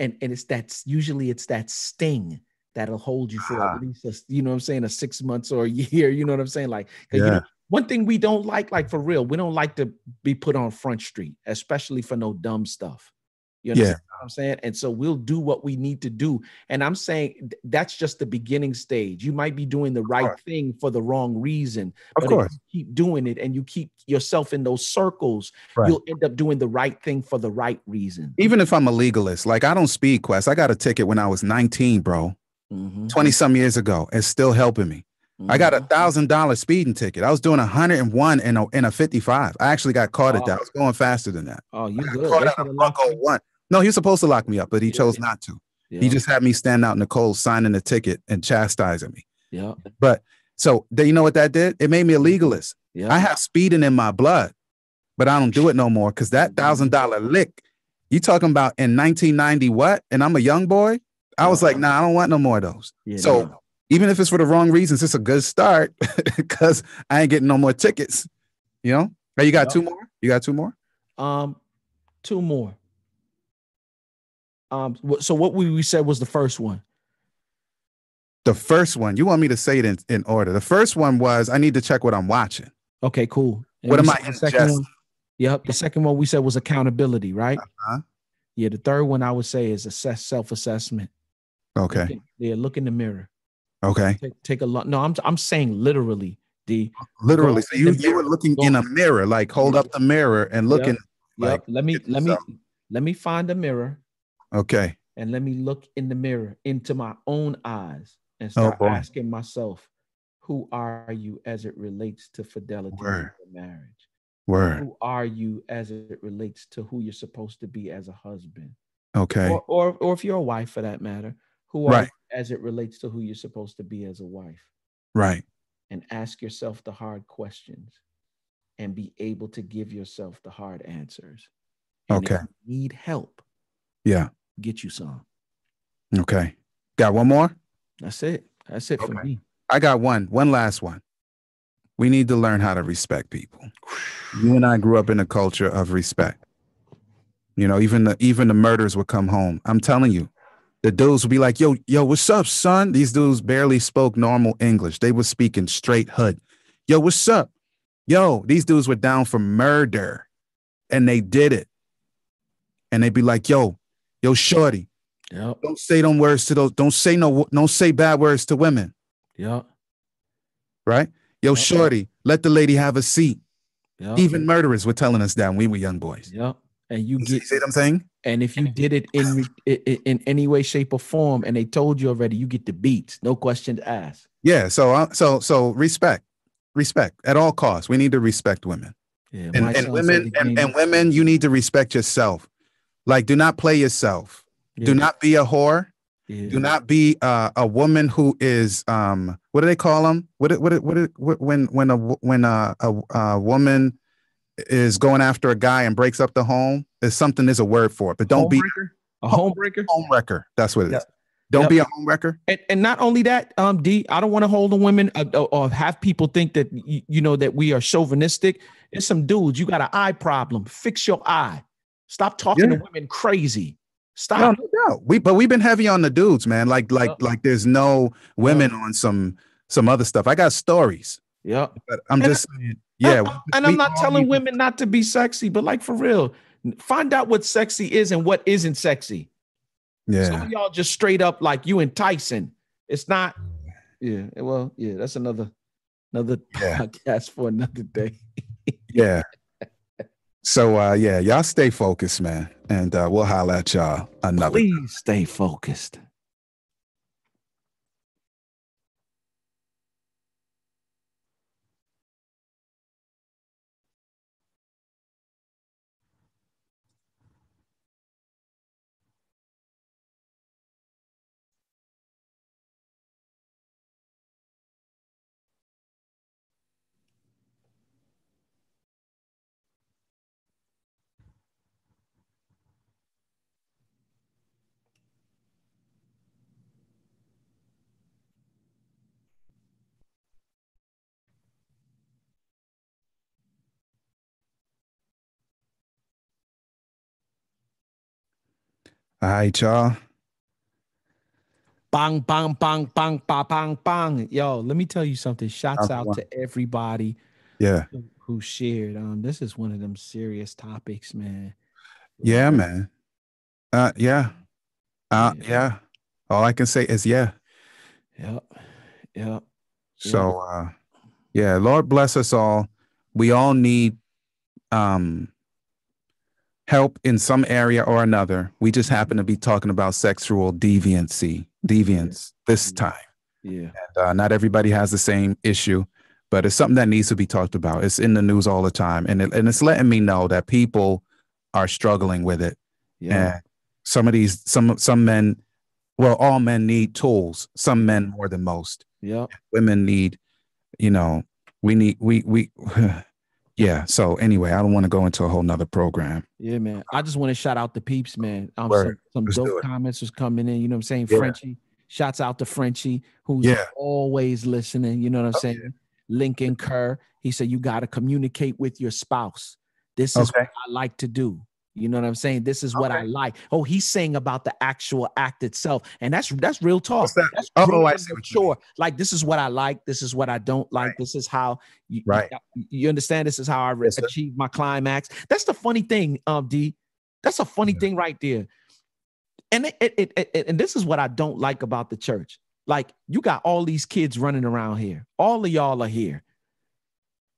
usually it's that sting that'll hold you for at least, a 6 months or a year. You know what I'm saying? Like, one thing we don't like for real, we don't like to be put on Front Street, especially for no dumb stuff. You understand what I'm saying? And so we'll do what we need to do. And I'm saying that's just the beginning stage. You might be doing the right thing for the wrong reason. But if you keep doing it and you keep yourself in those circles, you'll end up doing the right thing for the right reason. Even if I'm a legalist, like I don't speed quest. I got a ticket when I was 19, bro. 20 some years ago. It's still helping me. I got $1,000 speeding ticket. I was doing 101 in a 55. I actually got caught at that. I was going faster than that. Oh, you good. No, he was supposed to lock me up, but he chose not to. Yeah. He just had me stand out in the cold, signing the ticket and chastising me. Yeah. But so you know what that did? It made me a legalist. Yeah. I have speeding in my blood, but I don't do it no more because that $1,000 lick, you talking about in 1990 what? And I'm a young boy. I was like, nah, I don't want no more of those. Yeah, so even if it's for the wrong reasons, it's a good start because I ain't getting no more tickets. You know? Hey, you got two more? You got two more? Two more. So what we said was the first one. The first one, you want me to say it in order. The first one was, I need to check what I'm watching. Okay, cool. And what am I ingesting? Yep. The second one we said was accountability, right? Yeah. The third one I would say is self-assessment. Okay. Look in the mirror. Okay. Take a look. No, I'm saying literally, D. Literally. So you were looking in a mirror, like hold up the mirror and looking. Like, let me find a mirror. Okay. And let me look in the mirror into my own eyes and start asking myself, who are you as it relates to fidelity in marriage? Who are you as it relates to who you're supposed to be as a husband? Okay. Or if you're a wife for that matter, who are you as it relates to who you're supposed to be as a wife? Right. And ask yourself the hard questions and be able to give yourself the hard answers. And if you need help. Yeah. Get you some. Okay. Got one more? That's it. That's it for me. I got one last one. We need to learn how to respect people. You and I grew up in a culture of respect. You know, even the murders would come home. I'm telling you, the dudes would be like, yo, what's up, son? These dudes barely spoke normal English. They were speaking straight hood. Yo, what's up? Yo, these dudes were down for murder and they did it. And they'd be like, yo, shorty, don't say them words to those. Don't say bad words to women. Yeah. Right? Yo, shorty, let the lady have a seat. Yep. Even murderers were telling us that when we were young boys. Yeah. And you see what I'm saying? And if you did it in any way, shape, or form, and they told you already, you get the beats. No questions asked. Yeah. So respect at all costs. We need to respect women. Yeah. And women, you need to respect yourself. Like, do not play yourself. Yeah. Do not be a whore. Yeah. Do not be a woman who is what do they call them? When a woman is going after a guy and breaks up the home? There's a word for it, but don't be a homebreaker. Homewrecker. That's what it is. Don't Yep. be a homewrecker. And not only that, D, I don't want to hold the women or have people think that, you know, that we are chauvinistic. It's some dudes, you got an eye problem. Fix your eye. Stop talking to women crazy. No, Stop. no doubt. We've been heavy on the dudes, man. Like there's no women on some other stuff. I got stories. Yeah. But I'm And, just saying, yeah. and I'm not telling women not to be sexy, but like for real, find out what sexy is and what isn't sexy. Some of y'all just straight up like you enticing. It's not. Yeah. Well, yeah, that's another podcast for another day. Yeah. So yeah, y'all stay focused, man. And we'll holler at y'all another time. Please stay focused. All right, y'all. Bang, bang, bang, bang, bang, bang, bang. Yo, let me tell you something. Shouts out to everybody who shared. This is one of them serious topics, man. Yeah, man. Yeah. Yeah. All I can say is yeah. Yep. So yeah, Lord bless us all. We all need help in some area or another. We just happen to be talking about sexual deviance this time. Yeah. And not everybody has the same issue, but it's something that needs to be talked about. It's in the news all the time. And it's letting me know that people are struggling with it. Yeah. And some men, well, all men need tools. Some men more than most. Yeah. Women need, we yeah. So anyway, I don't want to go into a whole nother program. Yeah, man. I just want to shout out the peeps, man. Some dope comments was coming in. You know what I'm saying? Yeah. Frenchie. Shouts out to Frenchie, who's always listening. You know what I'm saying? Yeah. Lincoln Kerr. He said, you got to communicate with your spouse. This is what I like to do. You know what I'm saying? This is what I like. Oh, he's saying about the actual act itself. And that's real talk. That's I see mature. Like, this is what I like. This is what I don't like. Right. This is how you understand. This is how I achieve my climax. That's the funny thing, D. That's a funny thing right there. And and this is what I don't like about the church. Like, you got all these kids running around here. All of y'all are here.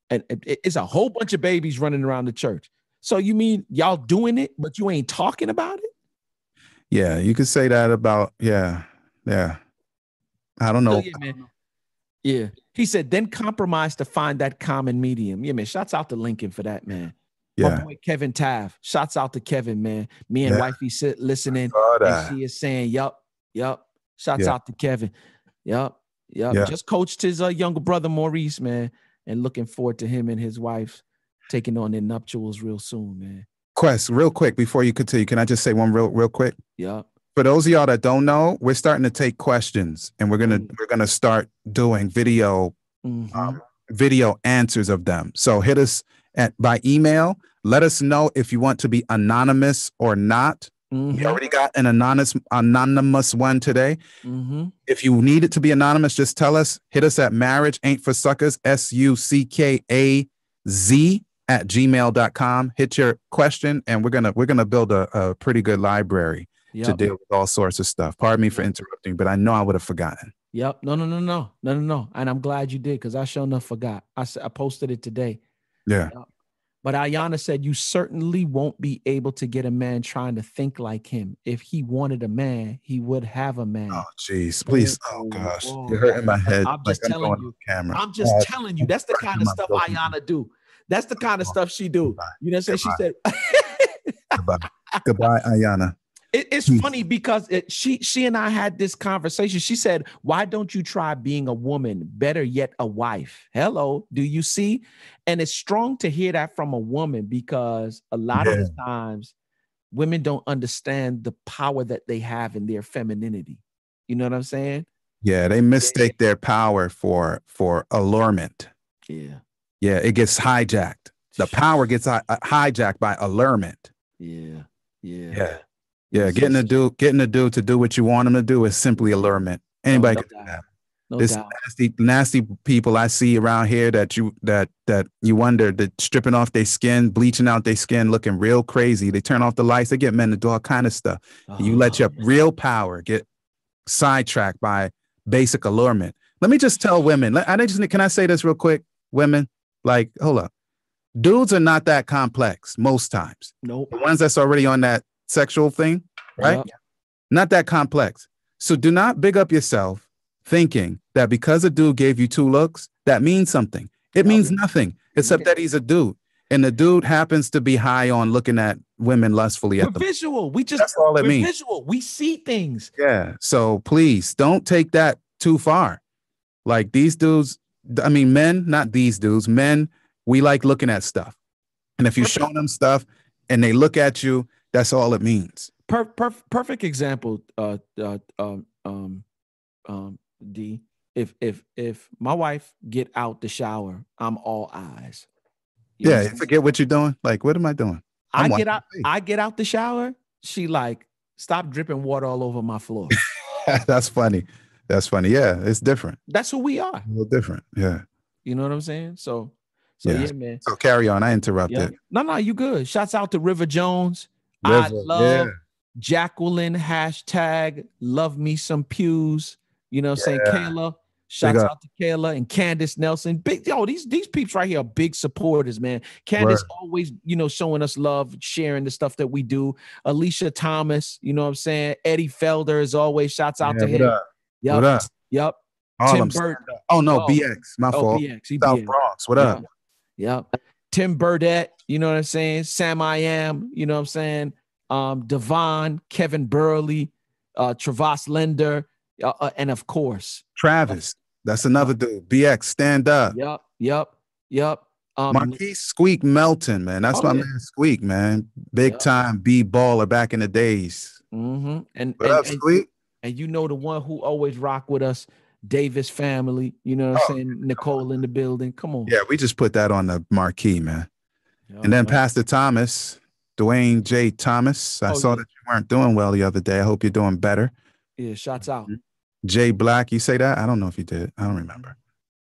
And it's a whole bunch of babies running around the church. So you mean y'all doing it, but you ain't talking about it? Yeah, you could say that about, yeah. I don't know. So, yeah, man. Yeah. He said, then compromise to find that common medium. Yeah, man. Shouts out to Lincoln for that, man. Yeah. My boy Kevin Tav. Shouts out to Kevin, man. Me and wifey sit listening. And she is saying, yup. Shouts out to Kevin. Yup. Just coached his younger brother, Maurice, man. And looking forward to him and his wife taking on their nuptials real soon, man. Quest, real quick before you continue, can I just say one real quick? Yeah. For those of y'all that don't know, we're starting to take questions, and we're gonna start doing video answers of them. So hit us by email. Let us know if you want to be anonymous or not. We already got an anonymous one today. If you need it to be anonymous, just tell us. Hit us at marriage ain't for suckers, SuckaZ @gmail.com. Hit your question, and we're gonna build a pretty good library to deal with all sorts of stuff. Pardon me for interrupting, but I know I would have forgotten. Yep. No. And I'm glad you did, because I sure enough forgot. I posted it today. Yeah. Yep. But Ayana said, you certainly won't be able to get a man trying to think like him. If he wanted a man, he would have a man. Oh, geez. Please. Oh, gosh. You're hurting my head. I'm just telling you. I'm just telling you. That's the kind of stuff Ayana do. That's the kind of stuff she do. You know what I'm saying? She said. Goodbye, Ayana. It's funny because she and I had this conversation. She said, why don't you try being a woman? Better yet, a wife. Hello. Do you see? And it's strong to hear that from a woman, because a lot of the times women don't understand the power that they have in their femininity. You know what I'm saying? Yeah, they mistake their power for allurement. Yeah. Yeah, it gets hijacked. The power gets hijacked by allurement. Yeah. Yeah. Yeah. Yeah. Yeah, getting a dude to do what you want him to do is simply allurement. No, Anybody no can do that. doubt. No This doubt. nasty people I see around here that you wonder, that stripping off their skin, bleaching out their skin, looking real crazy. They turn off the lights, they get men to do all kind of stuff. And you let your real power get sidetracked by basic allurement. Let me just tell women. Can I say this real quick? Women, like, hold up. Dudes are not that complex most times. Nope. The ones that's already on that sexual thing, right? Yep. Not that complex. So do not big up yourself thinking that because a dude gave you 2 looks, that means something. It means nothing except that he's a dude. And the dude happens to be high on looking at women lustfully at We're them. visual. That's all it means. Visual. We see things. Yeah. So please don't take that too far. Like these dudes, I mean, men, not these dudes, men, we like looking at stuff. And if you're showing them stuff and they look at you, that's all it means. Perfect example, D. If my wife get out the shower, I'm all eyes. You forget what you're doing. Like, what am I doing? I get out the shower. She like, stop dripping water all over my floor. That's funny. That's funny. Yeah, it's different. That's who we are. A little different. Yeah. You know what I'm saying? So yeah, man. So carry on. I interrupted. Yeah. No, you good. Shouts out to River Jones. River, I love Jacqueline, hashtag love me some pews. You know what I'm saying? Kayla. Shouts out to Kayla and Candace Nelson. These peeps right here are big supporters, man. Candace always, showing us love, sharing the stuff that we do. Alicia Thomas, you know what I'm saying? Eddie Felder, as always, shouts out to him. What up? Yep. Tim Burt. Oh no, BX. My fault. BX. South Bronx. What up? Yep. Tim Burdette, you know what I'm saying? Sam I Am, you know what I'm saying? Devon, Kevin Burley, Travas Lender, and of course Travis. That's another dude. BX, stand up. Yep. Marquise Squeak Melton, man. That's my man Squeak, man. Big time B baller back in the days. Mm-hmm. And what up, Squeak? And the one who always rock with us, Davis family. You know what I'm saying? Nicole in the building. Come on. Yeah, we just put that on the marquee, man. And then Pastor Thomas, Dwayne J. Thomas. I saw that you weren't doing well the other day. I hope you're doing better. Yeah, shots out. Jay Black, you say that? I don't know if you did. I don't remember.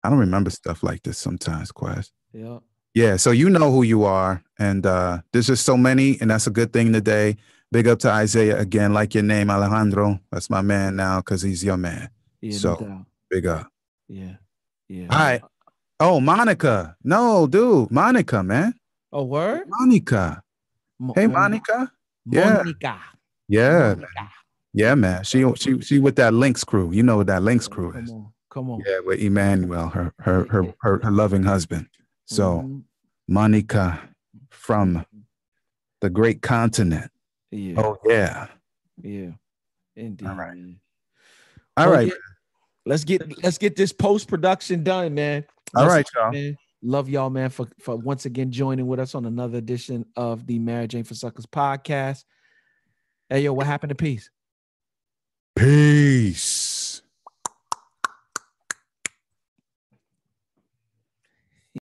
I don't remember stuff like this sometimes, Quest. Yeah. Yeah, so you know who you are. And there's just so many, and that's a good thing today. Big up to Isaiah again, like your name, Alejandro. That's my man now because he's your man. Yeah, so no doubt. Big up. Yeah. All right. Oh, Monica. No, dude. Monica, man. Oh, word? Monica. Hey, Monica. Monica. Yeah. Yeah, man. She with that Lynx crew. You know what that Lynx crew is. Come on. Yeah, with Emmanuel, her loving husband. So Monica from the great continent. Yeah. Oh yeah. Yeah. Indeed. All right. Let's get this post-production done, man. All right, y'all. Man. Love y'all, man, for once again joining with us on another edition of the Marriage Ain't for Suckers podcast. Hey, yo, what happened to peace? Peace.